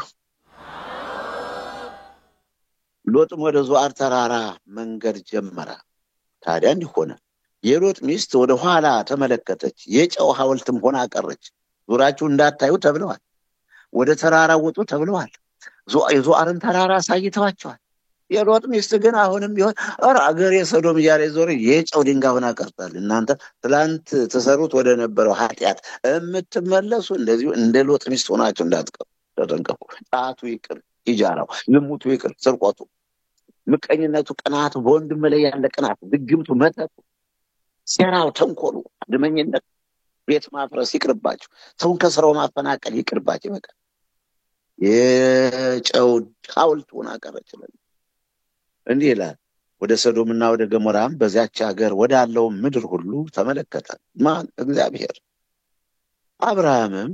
ሎጥም ወደ ዞዓር ተራራ መንገድ ጀመረ። ታዲያ እንዲህ ሆነ፣ የሎጥ ሚስት ወደ ኋላ ተመለከተች፣ የጨው ሐውልትም ሆና ቀረች። ዙራችሁ እንዳታዩ ተብለዋል፣ ወደ ተራራ ውጡ ተብለዋል፣ የዞዓርን ተራራ አሳይተዋቸዋል። የሎጥ ሚስት ግን አሁንም ቢሆን አገሬ ሰዶም እያለ ዞር የጨው ድንጋይ ሆና ቀርታል። እናንተ ትላንት ተሰሩት ወደ ነበረው ኃጢአት የምትመለሱ እንደዚሁ እንደ ሎጥ ሚስት ሆናችሁ እንዳትቀሩ ተጠንቀቁ። ጣቱ ይቅር፣ ኢጃራው፣ ዝሙቱ ይቅር፣ ስርቆቱ፣ ምቀኝነቱ፣ ቅናቱ፣ በወንድም ላይ ያለ ቅናት፣ ድግምቱ፣ መተቱ፣ ሴራው፣ ተንኮሉ፣ አድመኝነት፣ ቤት ማፍረስ ይቅርባችሁ። ሰውን ከስራው ማፈናቀል ይቅርባችሁ። በቃ የጨው ሐውልት ሆና ቀረችልን። እንዲህ ይላል፣ ወደ ሰዶምና ወደ ገሞራም በዚያች ሀገር ወዳለው ምድር ሁሉ ተመለከተ። ማን? እግዚአብሔር። አብርሃምም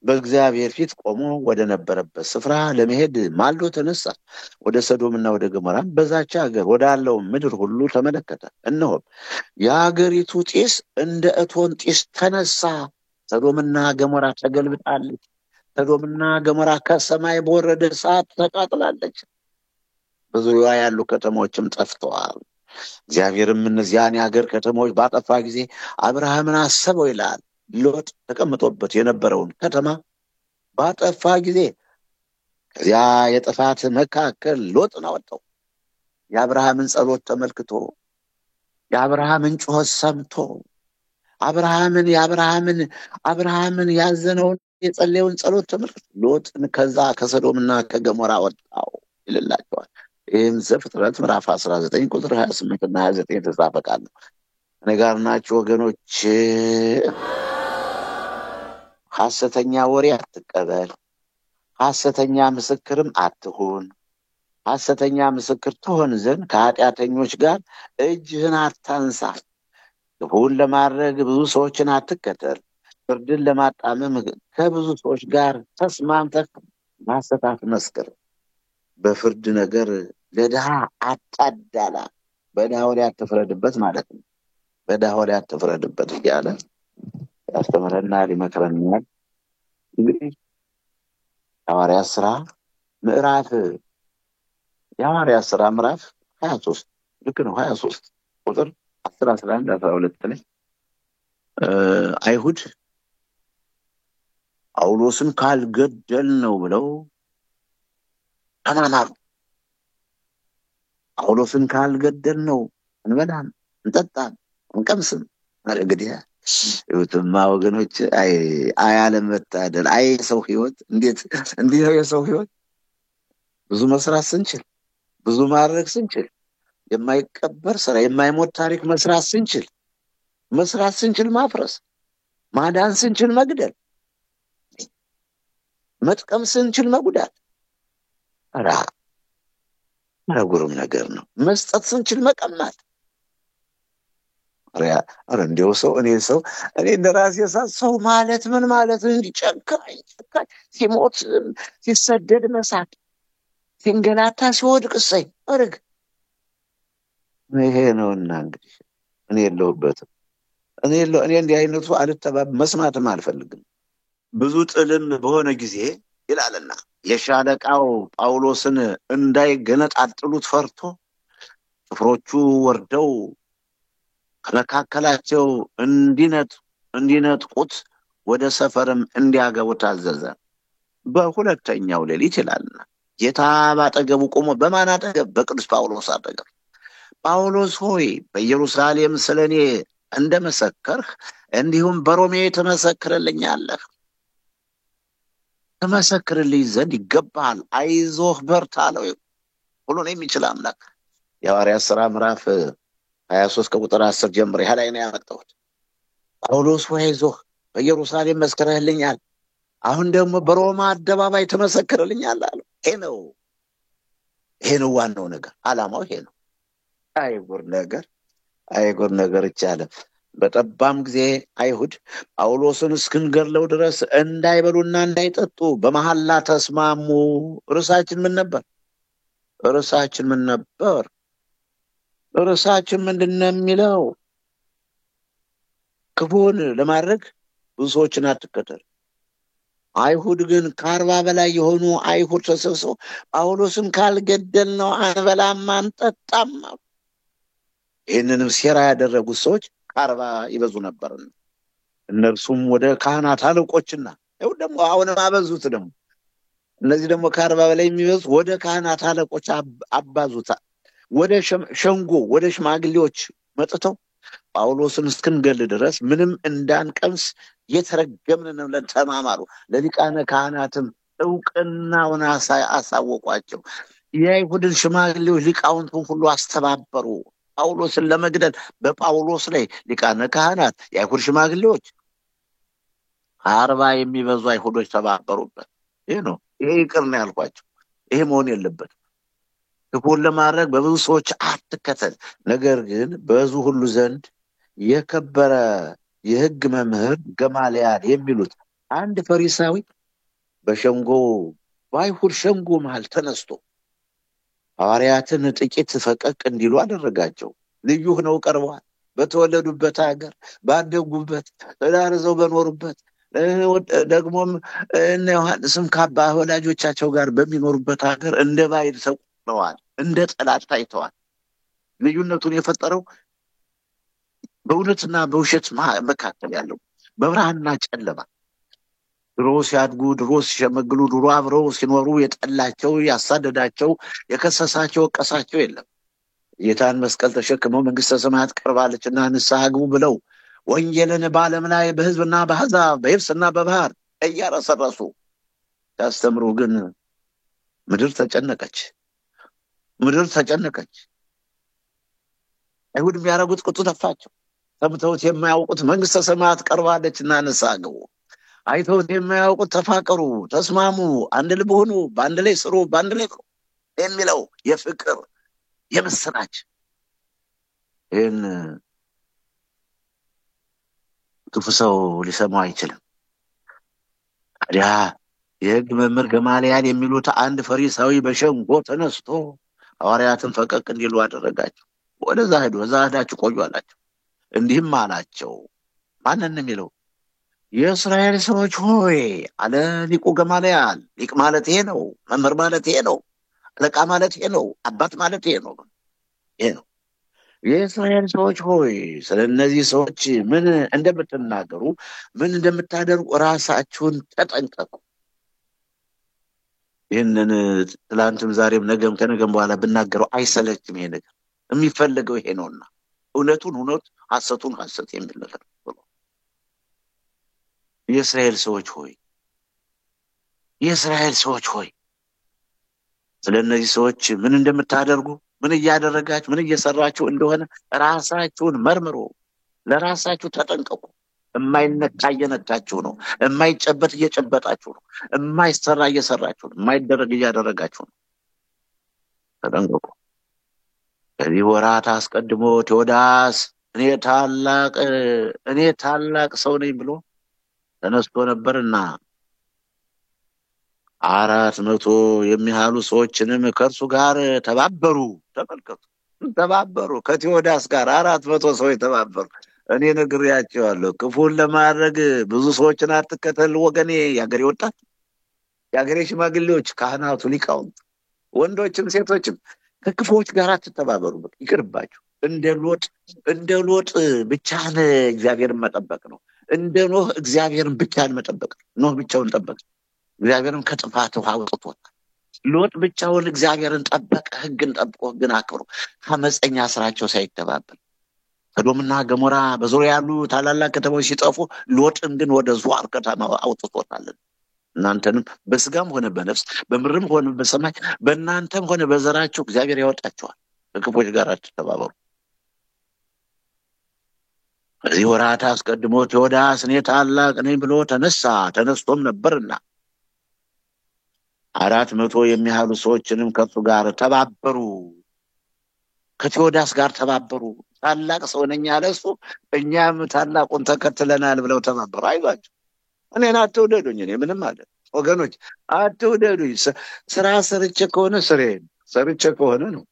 በእግዚአብሔር ፊት ቆሞ ወደ ነበረበት ስፍራ ለመሄድ ማልዶ ተነሳ። ወደ ሰዶምና ወደ ገሞራም በዛች ሀገር ወዳለው ምድር ሁሉ ተመለከተ። እነሆም የሀገሪቱ ጢስ እንደ እቶን ጢስ ተነሳ። ሰዶምና ገሞራ ተገልብጣለች። ሰዶምና ገሞራ ከሰማይ በወረደ እሳት ተቃጥላለች። በዙሪያዋ ያሉ ከተሞችም ጠፍተዋል። እግዚአብሔርም እነዚያን የሀገር ከተሞች ባጠፋ ጊዜ አብርሃምን አሰበው ይላል። ሎጥ ተቀምጦበት የነበረውን ከተማ ባጠፋ ጊዜ ከዚያ የጥፋት መካከል ሎጥን አወጣው። የአብርሃምን ጸሎት ተመልክቶ የአብርሃምን ጩኸት ሰምቶ አብርሃምን ያዘነውን የጸለየውን ጸሎት ተመልክቶ ሎጥን ከዛ ከሰዶምና ከገሞራ ወጣው ይልላቸዋል። ይህም ዘፍጥረት ምዕራፍ 19 ቁጥር 28 እና 29 የተጻፈ ቃል ነው። እኔ ጋር ናችሁ ወገኖች። ሐሰተኛ ወሬ አትቀበል፣ ሐሰተኛ ምስክርም አትሁን። ሐሰተኛ ምስክር ትሆን ዘንድ ከኃጢአተኞች ጋር እጅህን አታንሳ። ክፉውን ለማድረግ ብዙ ሰዎችን አትከተል። ፍርድን ለማጣመም ከብዙ ሰዎች ጋር ተስማምተህ በሐሰት አትመስክር። በፍርድ ነገር ለድሃ አታዳላ። በድሃው ላይ አትፍረድበት ማለት ነው። በድሃው ላይ አትፍረድበት እያለ ያስተምረናል፣ ይመክረናል። እንግዲህ የሐዋርያት ሥራ ምዕራፍ 23 ልክ ነው 23 ቁጥር 10 11 12 ላይ አይሁድ ጳውሎስን ካልገደል ነው ብለው ተማማሩ። ጳውሎስን ካልገደል ነው እንበላም፣ እንጠጣም፣ እንቀምስም። እንግዲህ ህይወትማ ወገኖች አያለመታደል። የሰው ህይወት እንዲህ ነው የሰው ህይወት። ብዙ መስራት ስንችል፣ ብዙ ማድረግ ስንችል፣ የማይቀበር ስራ፣ የማይሞት ታሪክ መስራት ስንችል ማፍረስ፣ ማዳን ስንችል መግደል፣ መጥቀም ስንችል መጉዳት። ኧረ ጉሩም ነገር ነው። መስጠት ስንችል መቀማት። ኧረ እንዲያው እኔ እንደራሴ ሰው ማለት ምን ማለት እንዲጨካኝ ሲሞት ሲሰደድ መሳቅ፣ ሲንገላታ ሲወድቅ እሰይ አርግ። ይሄ ነውና እንግዲህ እኔ የለሁበትም። እኔ እንዲህ አይነቱ መስማትም አልፈልግም። ብዙ ጥልም በሆነ ጊዜ ይላልና የሻለቃው ጳውሎስን እንዳይገነጣጥሉት ፈርቶ ጭፍሮቹ ወርደው ከመካከላቸው እንዲነጥቁት ወደ ሰፈርም እንዲያገቡት ታዘዘ። በሁለተኛው ሌሊት ይላልና ጌታ ባጠገቡ ቆሞ በማን አጠገብ? በቅዱስ ጳውሎስ አጠገብ። ጳውሎስ ሆይ በኢየሩሳሌም ስለኔ እንደመሰከርህ እንዲሁም በሮሜ ትመሰክርልኛለህ። ትመሰክርልኝ ዘንድ ይገባሃል። አይዞህ በርታ አለው። ሁሉን የሚችል አምላክ። የሐዋርያት ሥራ ምዕራፍ 23 ከቁጥር 10 ጀምሮ ይሄ ላይ ነው ያመጣሁት። ጳውሎስ ሆይ አይዞህ፣ በኢየሩሳሌም መስክረህልኛል፣ አሁን ደግሞ በሮማ አደባባይ ትመሰክርልኛለህ አለው። ይሄ ነው ዋናው ነገር፣ ዓላማው ይሄ ነው። አይጉር ነገር ይቻላል። በጠባም ጊዜ አይሁድ ጳውሎስን እስክንገድለው ድረስ እንዳይበሉና እንዳይጠጡ በመሐላ ተስማሙ። ርዕሳችን ምን ነበር? ርዕሳችን ምንድን ነው የሚለው? ክፉን ለማድረግ ብዙ ሰዎችን አትከተል። አይሁድ ግን ከ40 በላይ የሆኑ አይሁድ ተሰብስበው ጳውሎስን ካልገደልነው አንበላም አንጠጣም። ይህንንም ሴራ ያደረጉት ሰዎች 40 ይበዙ ነበር። እነርሱም ወደ ካህናት አለቆችና ይኸው ደግሞ አሁንም አበዙት። ደግሞ እነዚህ ደግሞ ከ40 በላይ የሚበዙ ወደ ካህናት አለቆች አባዙታ፣ ወደ ሸንጎ ወደ ሽማግሌዎች መጥተው ጳውሎስን እስክንገል ድረስ ምንም እንዳንቀምስ የተረገምን ነው ብለን ተማማሩ። ለሊቃነ ካህናትም እውቅናውን አሳወቋቸው። የአይሁድን ሽማግሌዎች ሊቃውንቱን ሁሉ አስተባበሩ። ጳውሎስን ለመግደል በጳውሎስ ላይ ሊቃነ ካህናት፣ የአይሁድ ሽማግሌዎች 40 የሚበዙ አይሁዶች ተባበሩበት። ይሄ ነው። ይሄ ይቅር ነው ያልኳቸው። ይሄ መሆን የለበትም። ክፉን ለማድረግ በብዙ ሰዎች አትከተል፣ ነገር ግን በሕዝቡ ሁሉ ዘንድ የከበረ የሕግ መምህር ገማልያል የሚሉት አንድ ፈሪሳዊ በሸንጎ በአይሁድ ሸንጎ መሃል ተነስቶ ሐዋርያትን ጥቂት ፈቀቅ እንዲሉ አደረጋቸው። ልዩ ሆነው ቀርበዋል። በተወለዱበት ሀገር፣ ባደጉበት፣ ተዳርዘው በኖሩበት፣ ደግሞም እነ ዮሐንስም ከአባ ወላጆቻቸው ጋር በሚኖሩበት ሀገር እንደ ባዕድ ተቆጥረዋል፣ እንደ ጠላት ታይተዋል። ልዩነቱን የፈጠረው በእውነትና በውሸት መካከል ያለው በብርሃንና ጨለማ፣ ድሮ ሲያድጉ፣ ድሮ ሲሸመግሉ፣ ድሮ አብረው ሲኖሩ የጠላቸው፣ ያሳደዳቸው፣ የከሰሳቸው፣ ወቀሳቸው የለም። ጌታን መስቀል ተሸክመው መንግስተ ሰማያት ቀርባለችና ንስሐ ግቡ ብለው ወንጌልን በዓለም ላይ በሕዝብና በአሕዛብ በየብስና በባህር እያረሰረሱ ሲያስተምሩ ግን ምድር ተጨነቀች። ምድር ተጨነቀች። አይሁድ የሚያደርጉት ቁጡ ጠፋቸው። ሰምተውት የማያውቁት መንግስተ ሰማያት ቀርባለችና ንስሐ ግቡ፣ አይተውት የማያውቁት ተፋቀሩ፣ ተስማሙ፣ አንድ ልብ ሁኑ፣ በአንድ ላይ ስሩ፣ በአንድ ላይ የሚለው የፍቅር የምስራች፣ ይህን ክፉ ሰው ሊሰማው አይችልም። ታዲያ የሕግ መምህር ገማልያል የሚሉት አንድ ፈሪሳዊ በሸንጎ ተነስቶ ሐዋርያትን ፈቀቅ እንዲሉ አደረጋቸው። ወደዛ ሄዱ። እዛ ሄዳችሁ ቆዩ አላቸው። እንዲህም አላቸው። ማንን የሚለው? የእስራኤል ሰዎች ሆይ አለ ሊቁ ገማልያል። ሊቅ ማለት ይሄ ነው። መምህር ማለት ይሄ ነው። አለቃ ማለት ይሄ ነው። አባት ማለት ይሄ ነው። ይሄ ነው። የእስራኤል ሰዎች ሆይ ስለ እነዚህ ሰዎች ምን እንደምትናገሩ፣ ምን እንደምታደርጉ ራሳችሁን ተጠንቀቁ። ይህንን ትላንትም ዛሬም ነገም ከነገም በኋላ ብናገረው አይሰለችም። ይሄ ነገር የሚፈልገው ይሄ ነውና እውነቱን እውነት፣ ሐሰቱን ሐሰት የሚል ነገር ነው። የእስራኤል ሰዎች ሆይ የእስራኤል ሰዎች ሆይ ስለ እነዚህ ሰዎች ምን እንደምታደርጉ፣ ምን እያደረጋችሁ፣ ምን እየሰራችሁ እንደሆነ ራሳችሁን መርምሩ፣ ለራሳችሁ ተጠንቀቁ። የማይነካ እየነካችሁ ነው። የማይጨበት እየጨበጣችሁ ነው። የማይሰራ እየሰራችሁ ነው። የማይደረግ እያደረጋችሁ ነው። ተጠንቀቁ። ከዚህ ወራት አስቀድሞ ቴዎዳስ እኔ ታላቅ ሰው ነኝ ብሎ ተነስቶ ነበርና 400 የሚያህሉ ሰዎችንም ከእርሱ ጋር ተባበሩ። ተመልከቱ፣ ተባበሩ። ከቴዎዳስ ጋር 400 ሰዎች ተባበሩ። እኔ ነግሬያቸዋለሁ፣ ክፉን ለማድረግ ብዙ ሰዎችን አትከተል ወገኔ። የአገሬ ወጣት፣ የአገሬ ሽማግሌዎች፣ ካህናቱ፣ ሊቃውንት፣ ወንዶችም ሴቶችም ከክፉዎች ጋር አትተባበሩ። ይቅርባችሁ። እንደ ሎጥ ብቻህን እግዚአብሔርን መጠበቅ ነው። እንደ ኖህ እግዚአብሔርን ብቻህን መጠበቅ ነው። ኖህ ብቻውን ጠበቅ፣ እግዚአብሔርን ከጥፋት ውሃ አውጥቶታል። ሎጥ ብቻውን እግዚአብሔርን ጠበቀ፣ ሕግን ጠብቆ ሕግን አክብሮ ከአመፀኛ ስራቸው ሳይተባበር። ሰዶምና ገሞራ በዙሪያ ያሉ ታላላቅ ከተሞች ሲጠፉ ሎጥን ግን ወደ ዞዓር ከተማ አውጥቶታል። እናንተንም በስጋም ሆነ በነፍስ በምድርም ሆነ በሰማይ በእናንተም ሆነ በዘራችሁ እግዚአብሔር ያወጣችኋል። ከክፎች ጋር አትተባበሩ። በዚህ ወራት አስቀድሞ ቴዎዳስ እኔ ታላቅ ነኝ ብሎ ተነስቶም ነበርና 400 የሚያህሉ ሰዎችንም ከሱ ጋር ተባበሩ። ከቴዎዳስ ጋር ተባበሩ። ታላቅ ሰው ነኝ ያለ እሱ፣ እኛም ታላቁን ተከትለናል ብለው ተባበሩ። አይዟችሁ፣ እኔን አትውደዱኝ፣ እኔ ምንም አለ ወገኖች አትውደዱኝ። ስራ ሰርቼ ከሆነ ስሬን ሰርቼ ከሆነ ነው።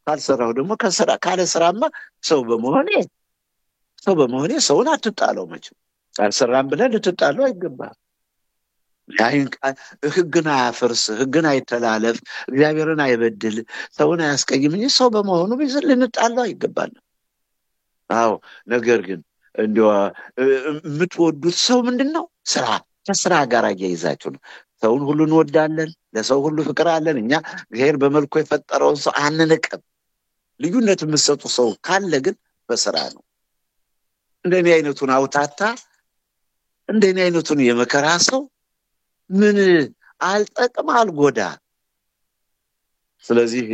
ካልሰራሁ ደግሞ ካለ ስራማ ሰው በመሆኔ ሰውን አትጣለው። መቼም ካልሰራም ብለህ ልትጣለው አይገባም። ሕግን አያፈርስ፣ ሕግን አይተላለፍ፣ እግዚአብሔርን አይበድል፣ ሰውን አያስቀይም እንጂ ሰው በመሆኑ ልንጣለው አይገባንም። አዎ፣ ነገር ግን እንዲያው የምትወዱት ሰው ምንድን ነው? ስራ። ከስራ ጋር አያይዛችሁ ነው። ሰውን ሁሉ እንወዳለን፣ ለሰው ሁሉ ፍቅር አለን። እኛ እግዚአብሔር በመልኩ የፈጠረውን ሰው አንንቅም። ልዩነት የምትሰጡ ሰው ካለ ግን በስራ ነው። እንደኔ አይነቱን አውታታ፣ እንደኔ አይነቱን የመከራ ሰው ምን አልጠቅም አልጎዳ። ስለዚህ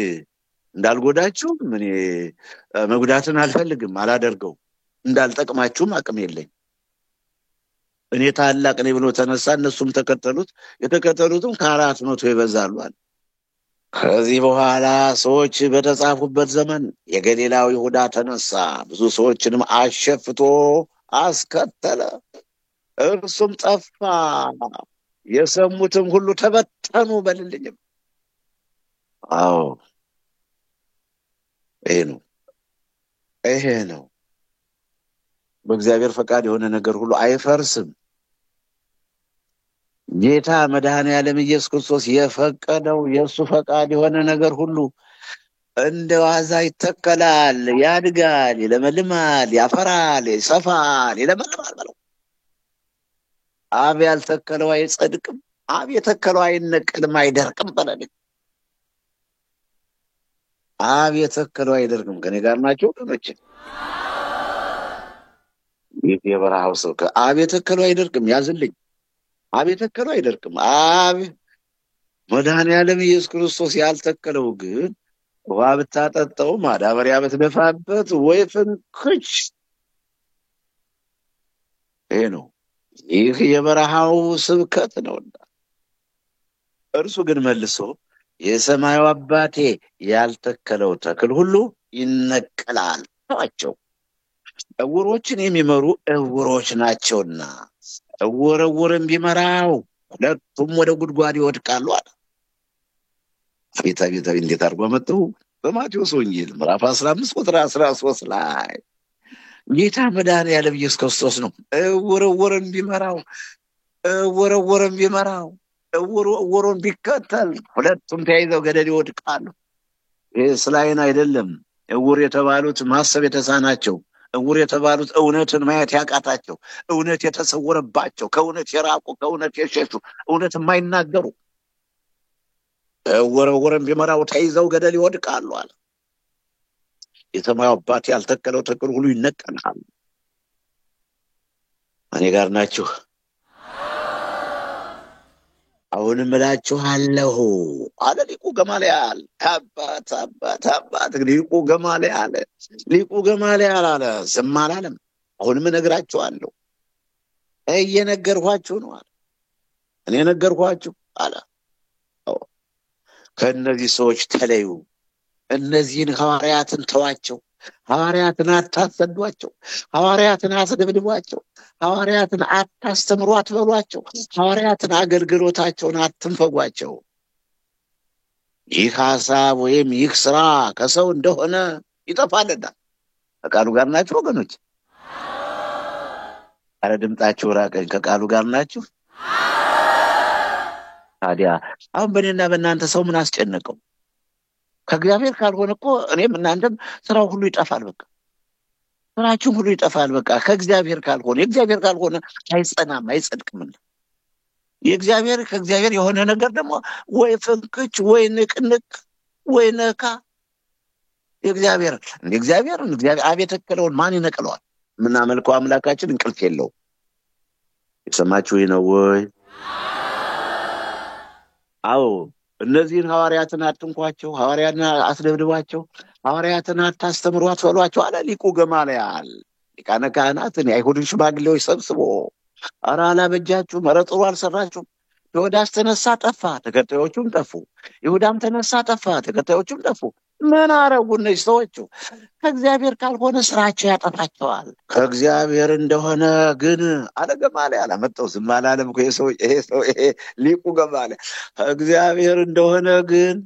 እንዳልጎዳችሁ እኔ መጉዳትን አልፈልግም፣ አላደርገው። እንዳልጠቅማችሁም አቅም የለኝ። እኔ ታላቅ ነኝ ብሎ ተነሳ፣ እነሱም ተከተሉት። የተከተሉትም ከ400 ይበዛሉ አለ። ከዚህ በኋላ ሰዎች በተጻፉበት ዘመን የገሊላው ይሁዳ ተነሳ፣ ብዙ ሰዎችንም አሸፍቶ አስከተለ። እርሱም ጠፋ፣ የሰሙትም ሁሉ ተበተኑ በልልኝም። አዎ ይሄ ነው። በእግዚአብሔር ፈቃድ የሆነ ነገር ሁሉ አይፈርስም። ጌታ መድኃኔዓለም ኢየሱስ ክርስቶስ የፈቀደው የእሱ ፈቃድ የሆነ ነገር ሁሉ እንደ ዋዛ ይተከላል፣ ያድጋል፣ ይለመልማል፣ ያፈራል፣ ይሰፋል፣ ይለመልማል በለው። አብ ያልተከለው አይጸድቅም፣ አብ የተከለው አይነቀልም፣ አይደርቅም በለልኝ። አብ የተከለው አይደርቅም። ከኔ ጋር ናቸው ወገኖች? ይህ የበረሃው ሰው አብ የተከለው አይደርቅም፣ ያዝልኝ። አብ የተከለው አይደርቅም። አብ መድኃኔዓለም ኢየሱስ ክርስቶስ ያልተከለው ግን ውሃ ብታጠጣው፣ ማዳበሪያ ብትደፋበት ወይ ፍንክች። ይሄ ነው። ይህ የበረሃው ስብከት ነውና እርሱ ግን መልሶ የሰማዩ አባቴ ያልተከለው ተክል ሁሉ ይነቀላል ተዋቸው። ዕውሮችን የሚመሩ ዕውሮች ናቸውና ዕውርን ቢመራው ሁለቱም ወደ ጉድጓድ ይወድቃሉ አለ። አቤት አቤት አቤት! እንዴት አድርጎ መጥተው በማቴዎስ ወንጌል ምዕራፍ 15 ቁጥር 13 ላይ ጌታ መድኃኔዓለም ኢየሱስ ክርስቶስ ነው ዕውርን ቢመራው ዕውሩን ቢከተል ሁለቱም ተያይዘው ገደል ይወድቃሉ። ይህ ስለ ዓይን አይደለም። ዕውር የተባሉት ማሰብ የተሳናቸው፣ ዕውር የተባሉት እውነትን ማየት ያቃታቸው፣ እውነት የተሰወረባቸው፣ ከእውነት የራቁ፣ ከእውነት የሸሹ፣ እውነት የማይናገሩ ዕውርን ቢመራው ተይዘው ገደል ይወድቃሉ አለ። የሰማዩ አባት ያልተከለው ተክል ሁሉ ይነቀላል። እኔ ጋር ናችሁ? አሁንም እላችኋለሁ አለ ሊቁ ገማልያል። አባት ሊቁ ገማልያል አለ። ዝም አላለም። አሁንም እነግራችኋለሁ፣ እየነገርኳችሁ ነው አለ። እኔ ነገርኳችሁ አለ። ከእነዚህ ሰዎች ተለዩ። እነዚህን ሐዋርያትን ተዋቸው። ሐዋርያትን አታሰዷቸው። ሐዋርያትን አስደብድቧቸው። ሐዋርያትን አታስተምሩ አትበሏቸው። ሐዋርያትን አገልግሎታቸውን አትንፈጓቸው። ይህ ሐሳብ ወይም ይህ ስራ ከሰው እንደሆነ ይጠፋልና። ከቃሉ ጋር ናችሁ ወገኖች? አረ ድምጣችሁ ራቀኝ። ከቃሉ ጋር ናችሁ? ታዲያ አሁን በእኔና በእናንተ ሰው ምን አስጨነቀው? ከእግዚአብሔር ካልሆነ እኮ እኔም እናንተም ስራው ሁሉ ይጠፋል። በቃ ስራችን ሁሉ ይጠፋል። በቃ ከእግዚአብሔር ካልሆነ፣ የእግዚአብሔር ካልሆነ አይጸናም፣ አይጸድቅም። ከእግዚአብሔር የሆነ ነገር ደግሞ ወይ ፍንክች፣ ወይ ንቅንቅ፣ ወይ ነካ። የእግዚአብሔር አብ የተከለውን ማን ይነቅለዋል? የምናመልከው አምላካችን እንቅልፍ የለውም። የሰማችሁ ነው ወይ? አዎ እነዚህን ሐዋርያትን አትንኳቸው፣ ሐዋርያትን አስደብድቧቸው፣ ሐዋርያትን አታስተምሩ አትበሏቸው አለ ሊቁ ገማልያል። ሊቃነ ካህናትን የአይሁድን ሽማግሌዎች ሰብስቦ ኧረ አላበጃችሁም፣ ኧረ ጥሩ አልሰራችሁም። ይሁዳስ ተነሳ ጠፋ፣ ተከታዮቹም ጠፉ። ይሁዳም ተነሳ ጠፋ፣ ተከታዮቹም ጠፉ። ምን አረጉ እነዚህ ሰዎቹ? ከእግዚአብሔር ካልሆነ ስራቸው ያጠፋቸዋል። ከእግዚአብሔር እንደሆነ ግን አለ ገማልያል። አመጣው፣ ዝም አላለም እኮ ይሄ ሊቁ ገማልያል። ከእግዚአብሔር እንደሆነ ግን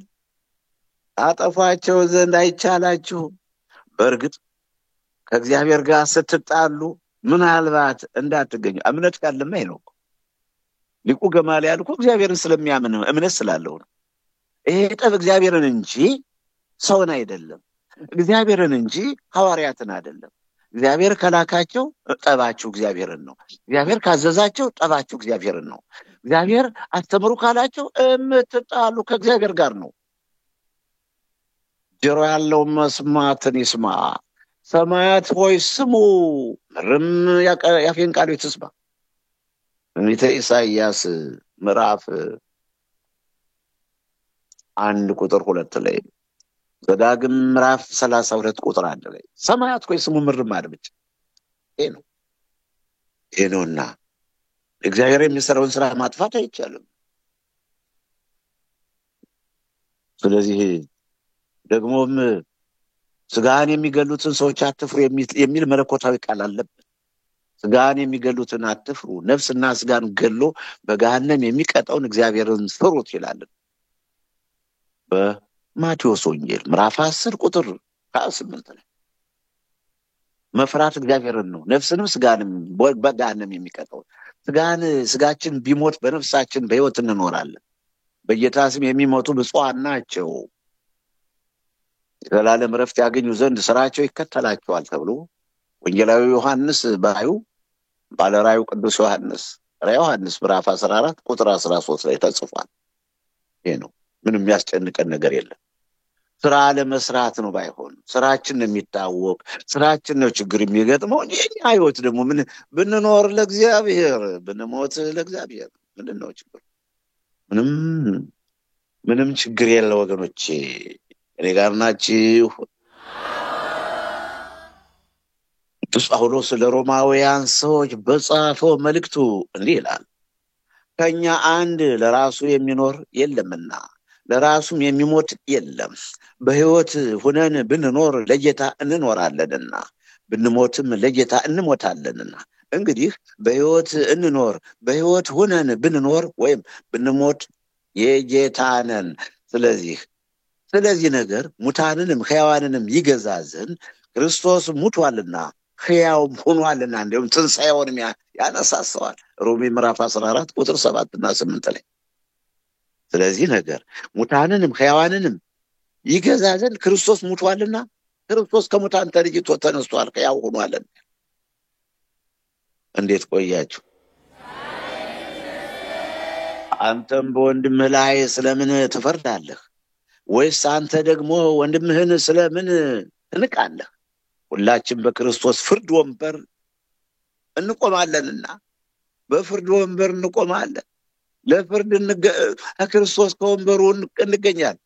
አጠፋቸው ዘንድ አይቻላችሁም። በእርግጥ ከእግዚአብሔር ጋር ስትጣሉ ምናልባት እንዳትገኙ እምነት ካለማ ነው። ሊቁ ገማልያል እኮ እግዚአብሔርን ስለሚያምን እምነት ስላለው ነው። ይሄ ጠብ እግዚአብሔርን እንጂ ሰውን አይደለም፣ እግዚአብሔርን እንጂ ሐዋርያትን አይደለም። እግዚአብሔር ከላካቸው ጠባችሁ እግዚአብሔርን ነው። እግዚአብሔር ካዘዛቸው ጠባችሁ እግዚአብሔርን ነው። እግዚአብሔር አስተምሩ ካላቸው የምትጣሉ ከእግዚአብሔር ጋር ነው። ጆሮ ያለው መስማትን ይስማ። ሰማያት ሆይ ስሙ፣ ምድርም ያፌን ቃል ትስማ። ትንቢተ ኢሳይያስ ምዕራፍ 1 ቁጥር 2 ላይ ዘዳግም ምዕራፍ 32 ቁጥር 1 ላይ ሰማያት እኮ የስሙ ምርማድ ብቻ ይሄ ነው። ይሄ ነውና እግዚአብሔር የሚሰራውን ስራ ማጥፋት አይቻልም። ስለዚህ ደግሞም ስጋን የሚገሉትን ሰዎች አትፍሩ የሚል መለኮታዊ ቃል አለበት። ስጋን የሚገሉትን አትፍሩ፣ ነፍስና ስጋን ገሎ በገሃነም የሚቀጣውን እግዚአብሔርን ፍሩት ይላል በማቴዎስ ወንጌል ምዕራፍ 10 ቁጥር 28 ላይ። መፍራት እግዚአብሔርን ነው፣ ነፍስንም ስጋንም በገሃነም የሚቀጣውን። ስጋችን ቢሞት በነፍሳችን በሕይወት እንኖራለን። በጌታ ስም የሚሞቱ ብፁዓን ናቸው የዘላለም ዕረፍት ያገኙ ዘንድ ስራቸው ይከተላቸዋል ተብሎ ወንጌላዊ ዮሐንስ ባለራእዩ ቅዱስ ዮሐንስ ዮሐንስ ምዕራፍ 14 ቁጥር 13 ላይ ተጽፏል። ይሄ ነው። ምንም የሚያስጨንቀን ነገር የለም። ስራ ለመስራት ነው። ባይሆን ስራችን የሚታወቅ ስራችን ነው ችግር የሚገጥመው እንጂ የኛ ህይወት ደግሞ ምን ብንኖር ለእግዚአብሔር ብንሞት ለእግዚአብሔር ምንድን ነው ችግር? ምንም ችግር የለ ወገኖቼ። እኔ ጋር ናችሁ። ቅዱስ ጳውሎስ ለሮማውያን ሰዎች በጻፈው መልእክቱ እንዲህ ይላል፣ ከኛ አንድ ለራሱ የሚኖር የለምና ለራሱም የሚሞት የለም። በሕይወት ሁነን ብንኖር ለጌታ እንኖራለንና ብንሞትም ለጌታ እንሞታለንና። እንግዲህ በሕይወት እንኖር በሕይወት ሁነን ብንኖር ወይም ብንሞት የጌታ ነን። ስለዚህ ነገር ሙታንንም ሕያዋንንም ይገዛ ዘንድ ክርስቶስ ሙቷልና ሕያውም ሆኗልና እንዲሁም ትንሣኤውንም ያነሳሰዋል። ሮሜ ምዕራፍ 14 ቁጥር 7 እና 8 ላይ። ስለዚህ ነገር ሙታንንም ሕያዋንንም ይገዛ ዘንድ ክርስቶስ ሙቷልና ክርስቶስ ከሙታን ተለይቶ ተነስቷል፣ ሕያው ሆኗልና። እንዴት ቆያችሁ? አንተም በወንድምህ ላይ ስለምን ትፈርዳለህ? ወይስ አንተ ደግሞ ወንድምህን ስለምን ትንቃለህ? ሁላችን በክርስቶስ ፍርድ ወንበር እንቆማለንና በፍርድ ወንበር እንቆማለን። ለፍርድ ከክርስቶስ ከወንበሩ እንገኛለን።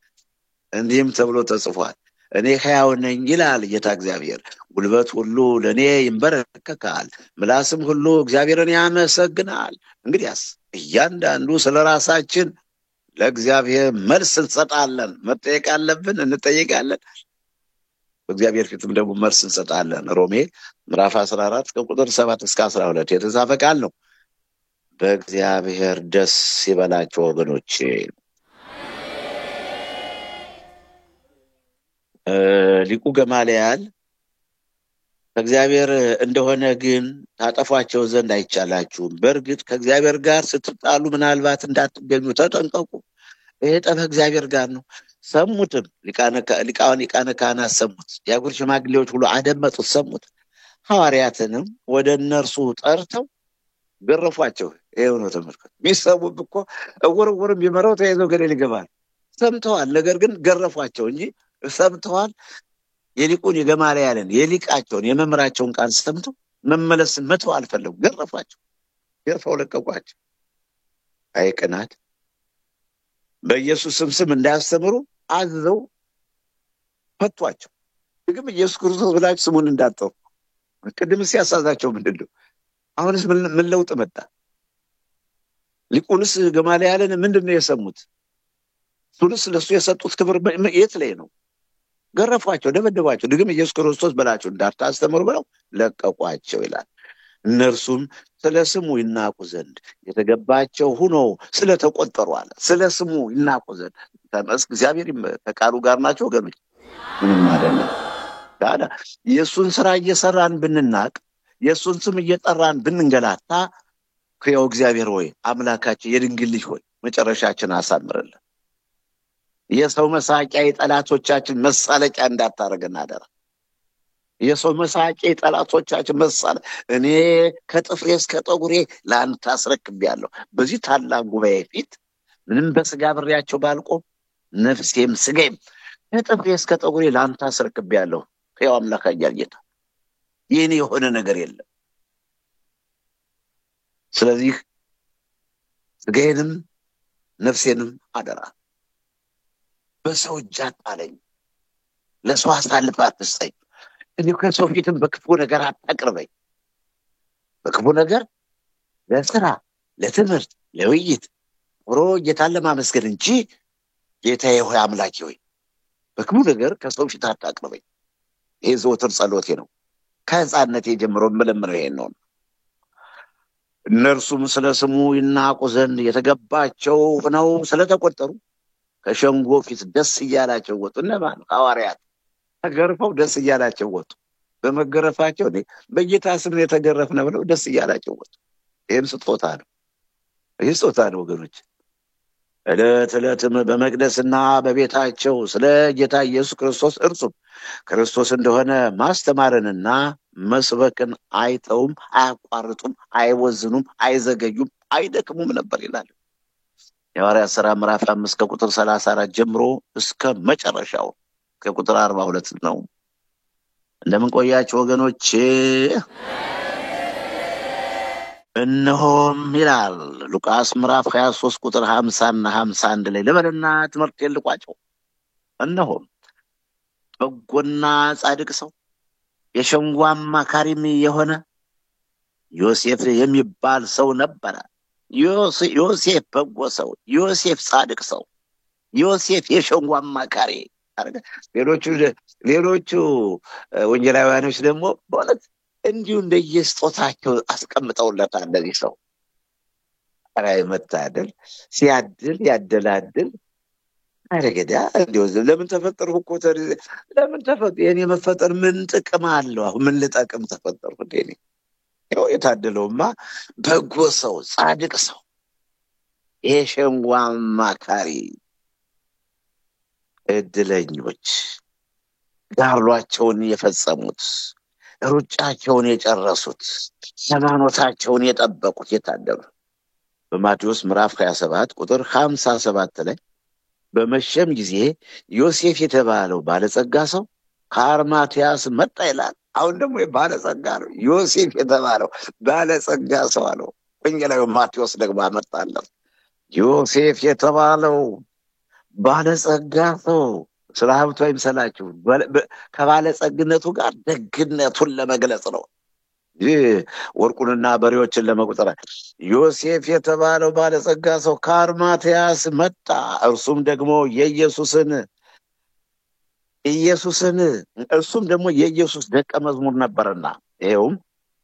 እንዲህም ተብሎ ተጽፏል፣ እኔ ሕያው ነኝ ይላል ጌታ እግዚአብሔር፣ ጉልበት ሁሉ ለእኔ ይንበረከካል፣ ምላስም ሁሉ እግዚአብሔርን ያመሰግናል። እንግዲያስ እያንዳንዱ ስለ ራሳችን ለእግዚአብሔር መልስ እንሰጣለን። መጠየቅ አለብን፣ እንጠየቃለን። በእግዚአብሔር ፊትም ደግሞ መልስ እንሰጣለን። ሮሜ ምዕራፍ 14 ከቁጥር 7 እስከ 12 የተጻፈ ቃል ነው። በእግዚአብሔር ደስ ይበላቸው ወገኖቼ። ሊቁ ገማልያል ከእግዚአብሔር እንደሆነ ግን ታጠፏቸው ዘንድ አይቻላችሁም። በእርግጥ ከእግዚአብሔር ጋር ስትጣሉ ምናልባት እንዳትገኙ ተጠንቀቁ። ይሄ ጠበ እግዚአብሔር ጋር ነው። ሰሙትም፣ ሊቃነ ካህናት ሰሙት፣ የአገር ሽማግሌዎች ሁሉ አደመጡት፣ ሰሙት። ሐዋርያትንም ወደ እነርሱ ጠርተው ገረፏቸው። ይሄው ነው ተመልከቱ። የሚሰሙት እኮ እውርም ቢመራው ተይዘው ገደል ይገባል። ሰምተዋል፣ ነገር ግን ገረፏቸው እንጂ ሰምተዋል። የሊቁን የገማልያልን የሊቃቸውን የመምህራቸውን ቃል ሰምተው መመለስን መተው አልፈለጉ። ገረፏቸው፣ ገርፈው ለቀቋቸው። አይ ቅናት! በኢየሱስ ስም እንዳያስተምሩ አዘው ፈቷቸው። ግን ኢየሱስ ክርስቶስ ብላችሁ ስሙን እንዳትጠሩ። ቅድም ሲያሳዛቸው ምንድን ነው? አሁንስ ምን ለውጥ መጣ? ሊቁንስ ገማልያልን ምንድን ነው የሰሙት? እሱንስ ለእሱ የሰጡት ክብር የት ላይ ነው? ገረፏቸው፣ ደበደቧቸው። ድግም ኢየሱስ ክርስቶስ ብላችሁ እንዳታስተምሩ ብለው ለቀቋቸው ይላል። እነርሱም ስለ ስሙ ይናቁ ዘንድ የተገባቸው ሁኖ ስለተቆጠሩ አለ። ስለ ስሙ ይናቁ ዘንድ ተመስገን እግዚአብሔር ከቃሉ ጋር ናቸው ወገኖች። ምንም አይደለም። ታዲያ የእሱን ስራ እየሰራን ብንናቅ፣ የእሱን ስም እየጠራን ብንንገላታ፣ ሕያው እግዚአብሔር ሆይ አምላካችን የድንግል ልጅ ሆይ መጨረሻችን አሳምርልን። የሰው መሳቂያ የጠላቶቻችን መሳለቂያ እንዳታረገን አደራ። የሰው መሳቂያ የጠላቶቻችን እኔ ከጥፍሬ እስከ ጠጉሬ ለአንተ አስረክቤያለሁ። በዚህ ታላቅ ጉባኤ ፊት ምንም በስጋ ብሬያቸው ባልቆም ነፍሴም ስጋዬም ከጥፍሬ እስከ ጠጉሬ ለአንተ አስረክቤያለሁ። ሕያው አምላክ አያል ጌታ ይህን የሆነ ነገር የለም። ስለዚህ ስጋዬንም ነፍሴንም አደራ በሰው እጅ አጣለኝ። ለሰው አሳልፈህ አትስጠኝ። እንዲሁ ከሰው ፊትም በክፉ ነገር አታቅርበኝ። በክፉ ነገር ለስራ፣ ለትምህርት፣ ለውይይት ኖሮ ጌታን ለማመስገን እንጂ ጌታዬ ሆይ አምላኬ ሆይ በክፉ ነገር ከሰው ፊት አታቅርበኝ። ይሄ ዘወትር ጸሎቴ ነው። ከሕፃንነቴ ጀምሮ የምለምነው ይሄን ነው። እነርሱም ስለ ስሙ ይናቁ ዘንድ የተገባቸው ሆነው ስለተቆጠሩ ከሸንጎ ፊት ደስ እያላቸው ወጡ። እነማን? ሐዋርያት ተገርፈው ደስ እያላቸው ወጡ። በመገረፋቸው በጌታ ስም የተገረፍነ ብለው ደስ እያላቸው ወጡ። ይህም ስጦታ ነው። ይህ ስጦታ ነው ወገኖች። ዕለት ዕለትም በመቅደስና በቤታቸው ስለ ጌታ ኢየሱስ ክርስቶስ እርሱም ክርስቶስ እንደሆነ ማስተማርንና መስበክን አይተውም፣ አያቋርጡም፣ አይወዝኑም፣ አይዘገዩም፣ አይደክሙም ነበር ይላል። የሐዋርያት ሥራ ምዕራፍ 5 ከቁጥር 34 ጀምሮ እስከ መጨረሻው ከቁጥር 42 ነው። እንደምን ቆያችሁ ወገኖቼ? እነሆም ይላል ሉቃስ ምዕራፍ 23 ቁጥር 50 እና 51 ላይ ልበልና ትምህርት ልቋጨው። እነሆም በጎና ጻድቅ ሰው የሸንጎ አማካሪም የሆነ ዮሴፍ የሚባል ሰው ነበረ። ዮሴፍ በጎ ሰው፣ ዮሴፍ ጻድቅ ሰው፣ ዮሴፍ የሸንጎ አማካሪ። ሌሎቹ ወንጌላውያኖች ደግሞ በእውነት እንዲሁ እንደየስጦታቸው አስቀምጠውለታል። እንደዚህ ሰው ራይ መታደል ሲያድል ያደላድል አረገዳ እንዲሁ ለምን ተፈጠርኩ እኮ ለምን ተፈጠር የኔ መፈጠር ምን ጥቅም አለው? አሁን ምን ልጠቅም ተፈጠርኩ እንዴ? ያው የታደለውማ በጎ ሰው ጻድቅ ሰው የሸንጎ አማካሪ እድለኞች ጋርሏቸውን የፈጸሙት ሩጫቸውን የጨረሱት ሃይማኖታቸውን የጠበቁት የታደሉ። በማቴዎስ ምዕራፍ 27 ቁጥር 57 ላይ በመሸም ጊዜ ዮሴፍ የተባለው ባለጸጋ ሰው ከአርማትያስ መጣ ይላል። አሁን ደግሞ ባለጸጋ ነው ዮሴፍ የተባለው ባለጸጋ ሰው አለው። ወንጌላዊ ማቴዎስ ደግሞ አመጣለት ዮሴፍ የተባለው ባለጸጋ ሰው። ስለ ሀብቱ አይምሰላችሁ፣ ከባለጸግነቱ ጋር ደግነቱን ለመግለጽ ነው። ይህ ወርቁንና በሬዎችን ለመቁጠር ዮሴፍ የተባለው ባለጸጋ ሰው ከአርማትያስ መጣ። እርሱም ደግሞ የኢየሱስ ደቀ መዝሙር ነበርና ይኸውም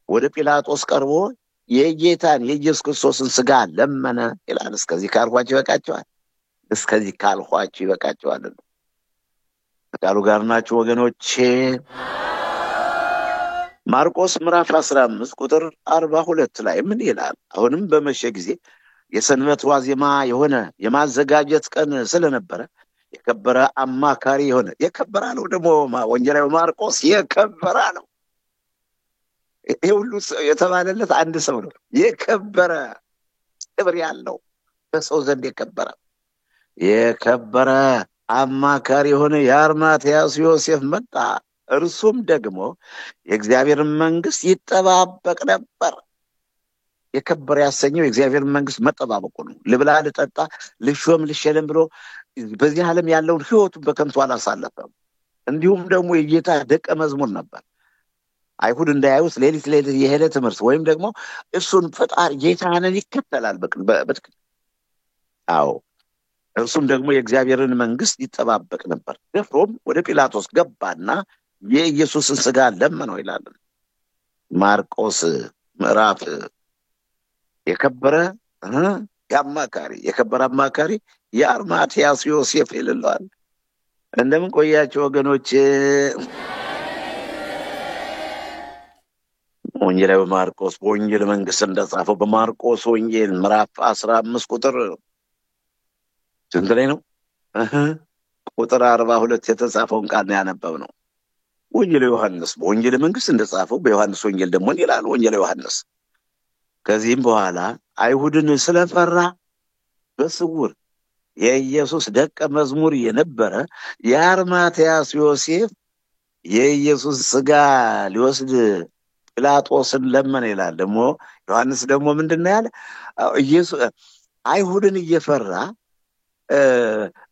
ወደ ጲላጦስ ቀርቦ የጌታን የኢየሱስ ክርስቶስን ስጋ ለመነ ይላል። እስከዚህ ካልኋችሁ ይበቃቸዋል። እስከዚህ ካልኋችሁ ይበቃቸዋል። ቃሉ ጋር ናችሁ ወገኖቼ። ማርቆስ ምዕራፍ 15 ቁጥር 42 ላይ ምን ይላል? አሁንም በመሸ ጊዜ የሰንበት ዋዜማ የሆነ የማዘጋጀት ቀን ስለነበረ የከበረ አማካሪ የሆነ የከበረ ነው ደግሞ ወንጌላዊ ማርቆስ የከበረ ነው። ይሄ ሁሉ የተባለለት አንድ ሰው ነው። የከበረ ክብር ያለው በሰው ዘንድ የከበረ አማካሪ የሆነ የአርማትያስ ዮሴፍ መጣ። እርሱም ደግሞ የእግዚአብሔርን መንግስት ይጠባበቅ ነበር። የከበረ ያሰኘው የእግዚአብሔርን መንግስት መጠባበቁ ነው። ልብላ፣ ልጠጣ፣ ልሾም፣ ልሸለም ብሎ በዚህ ዓለም ያለውን ህይወቱን በከንቱ አላሳለፈም። እንዲሁም ደግሞ የጌታ ደቀ መዝሙር ነበር። አይሁድ እንዳያዩት ሌሊት የሄደ ትምህርት ወይም ደግሞ እሱን ፈጣሪ ጌታንን ይከተላል በትክክል። አዎ እርሱም ደግሞ የእግዚአብሔርን መንግስት ይጠባበቅ ነበር። ደፍሮም ወደ ጲላጦስ ገባና የኢየሱስን ስጋ ለመነው ይላል ማርቆስ ምዕራፍ። የከበረ አማካሪ የአርማትያስ ዮሴፍ ይልለዋል። እንደምን ቆያችሁ ወገኖች? ወንጌላዊ ማርቆስ በወንጌል መንግስት እንደጻፈው በማርቆስ ወንጌል ምዕራፍ 15 ቁጥር ስንት ላይ ነው? ቁጥር 42 የተጻፈውን ቃል ነው ያነበብነው። ወንጌል ዮሐንስ በወንጌል መንግስት እንደጻፈው በዮሐንስ ወንጌል ደግሞ ይላል ወንጌል ዮሐንስ። ከዚህም በኋላ አይሁድን ስለፈራ በስውር የኢየሱስ ደቀ መዝሙር የነበረ የአርማትያስ ዮሴፍ የኢየሱስ ስጋ ሊወስድ ጲላጦስን ለመነ ይላል። ደግሞ ዮሐንስ ደግሞ ምንድነው ያለ? አይሁድን እየፈራ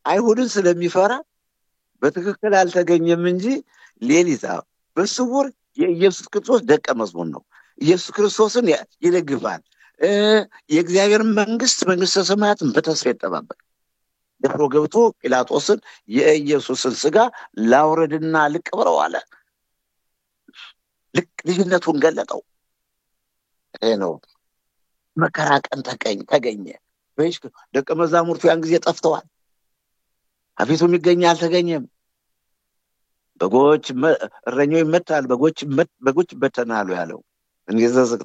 አይሁድን ስለሚፈራ በትክክል አልተገኘም እንጂ ሌሊት በስውር የኢየሱስ ክርስቶስ ደቀ መዝሙር ነው። ኢየሱስ ክርስቶስን ይደግፋል። የእግዚአብሔር መንግስተ ሰማያትን በተስፋ ይጠባበቅ። ደፍሮ ገብቶ ጲላጦስን የኢየሱስን ስጋ ላውረድና ልቅበረው አለ። ልክ ልጅነቱን ገለጠው። ይሄ ነው መከራ ቀን ተገኘ። ደቀ መዛሙርቱ ያን ጊዜ ጠፍተዋል። አፊቱ የሚገኝ አልተገኘም። እረኛው ይመታል፣ በጎች ይበተናሉ ያለው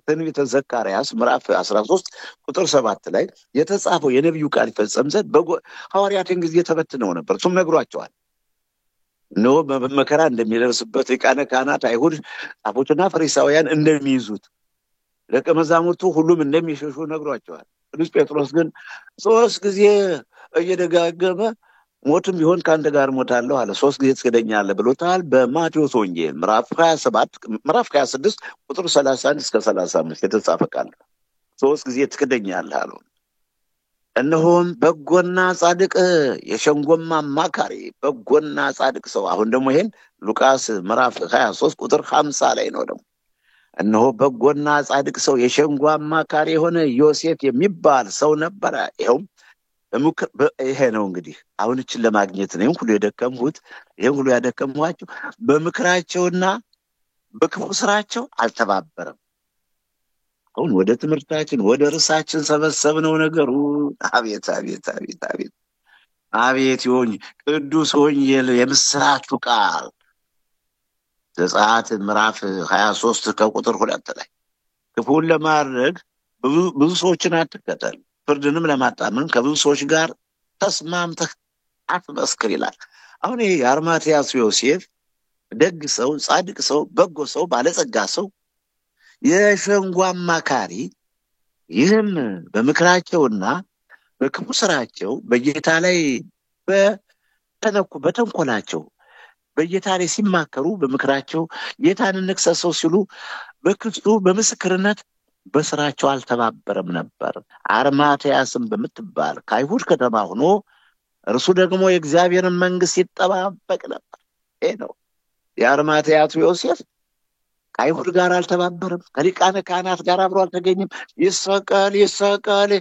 ትንቢተ ዘካርያስ ምዕራፍ 13 ቁጥር 7 ላይ የተጻፈው የነቢዩ ቃል ይፈጸም ዘንድ ሐዋርያትን ጊዜ ተበትነው ነበር። እሱም ነግሯቸዋል። እነሆ መከራ እንደሚደርስበት ሊቃነ ካህናት አይሁድ፣ ጻፎችና ፈሪሳውያን እንደሚይዙት ደቀ መዛሙርቱ ሁሉም እንደሚሸሹ ነግሯቸዋል። ቅዱስ ጴጥሮስ ግን 3 ጊዜ እየደጋገመ ሞትም ቢሆን ከአንተ ጋር ሞታለሁ አለ። 3 ጊዜ ትክደኛለህ ብሎታል። በማቴዎስ ወንጌል ምዕራፍ 26 ቁጥር 31 እስከ 35 የተጻፈ ቃል 3 ጊዜ ትክደኛለህ አለው። እነሆም በጎና ጻድቅ የሸንጎም አማካሪ በጎና ጻድቅ ሰው። አሁን ደግሞ ይሄን ሉቃስ ምዕራፍ 23 ቁጥር 50 ላይ ነው ደግሞ እነሆ በጎና ጻድቅ ሰው የሸንጎ አማካሪ የሆነ ዮሴፍ የሚባል ሰው ነበረ። ይሄ ነው እንግዲህ አሁን እችን ለማግኘት ነው ሁሉ የደከምሁት። ይሄን ሁሉ ያደከምኋቸው በምክራቸውና በክፉ ስራቸው አልተባበረም። አሁን ወደ ትምህርታችን ወደ ርዕሳችን ሰበሰብነው ነገሩ። አቤት አቤት አቤት አቤት አቤት ይሁን ቅዱስ ወንጌል የምስራቹ ቃል ዘጸአት ምዕራፍ 23 ከቁጥር 2 ላይ ክፉን ለማድረግ ብዙ ሰዎችን አትከተል፣ ፍርድንም ለማጣመም ከብዙ ሰዎች ጋር ተስማምተህ አትመስክር ይላል። አሁን ይሄ የአርማትያስ ዮሴፍ ደግ ሰው፣ ጻድቅ ሰው፣ በጎ ሰው፣ ባለጸጋ ሰው፣ የሸንጎ አማካሪ፣ ይህም በምክራቸውና በክፉ ስራቸው በጌታ ላይ በተንኮላቸው በጌታ ላይ ሲማከሩ በምክራቸው ጌታን እንክሰሰው ሲሉ በክሱ በምስክርነት በስራቸው አልተባበረም ነበር። አርማትያስም በምትባል ከአይሁድ ከተማ ሆኖ እርሱ ደግሞ የእግዚአብሔርን መንግስት ይጠባበቅ ነበር። ይሄ ነው የአርማትያስ ዮሴፍ። ከአይሁድ ጋር አልተባበረም፣ ከሊቃነ ካህናት ጋር አብሮ አልተገኘም። ይሰቀል ይሰቀል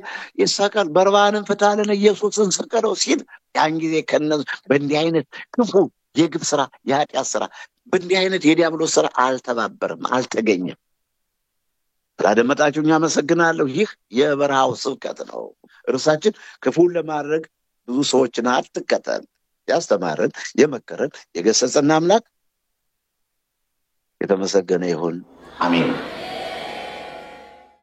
ይሰቀል፣ በርባንን ፍታልን፣ ኢየሱስን ስቀለው ሲል ያን ጊዜ በእንዲህ አይነት ክፉ የግፍ ስራ፣ የኃጢአት ስራ፣ በእንዲህ አይነት የዲያብሎስ ስራ አልተባበረም፣ አልተገኘም። ስላደመጣችሁኝ አመሰግናለሁ። ይህ የበረሃው ስብከት ነው። እርሳችን ክፉን ለማድረግ ብዙ ሰዎችን አትከተል ያስተማረን፣ የመከረን፣ የገሰጸን አምላክ የተመሰገነ ይሁን። አሜን።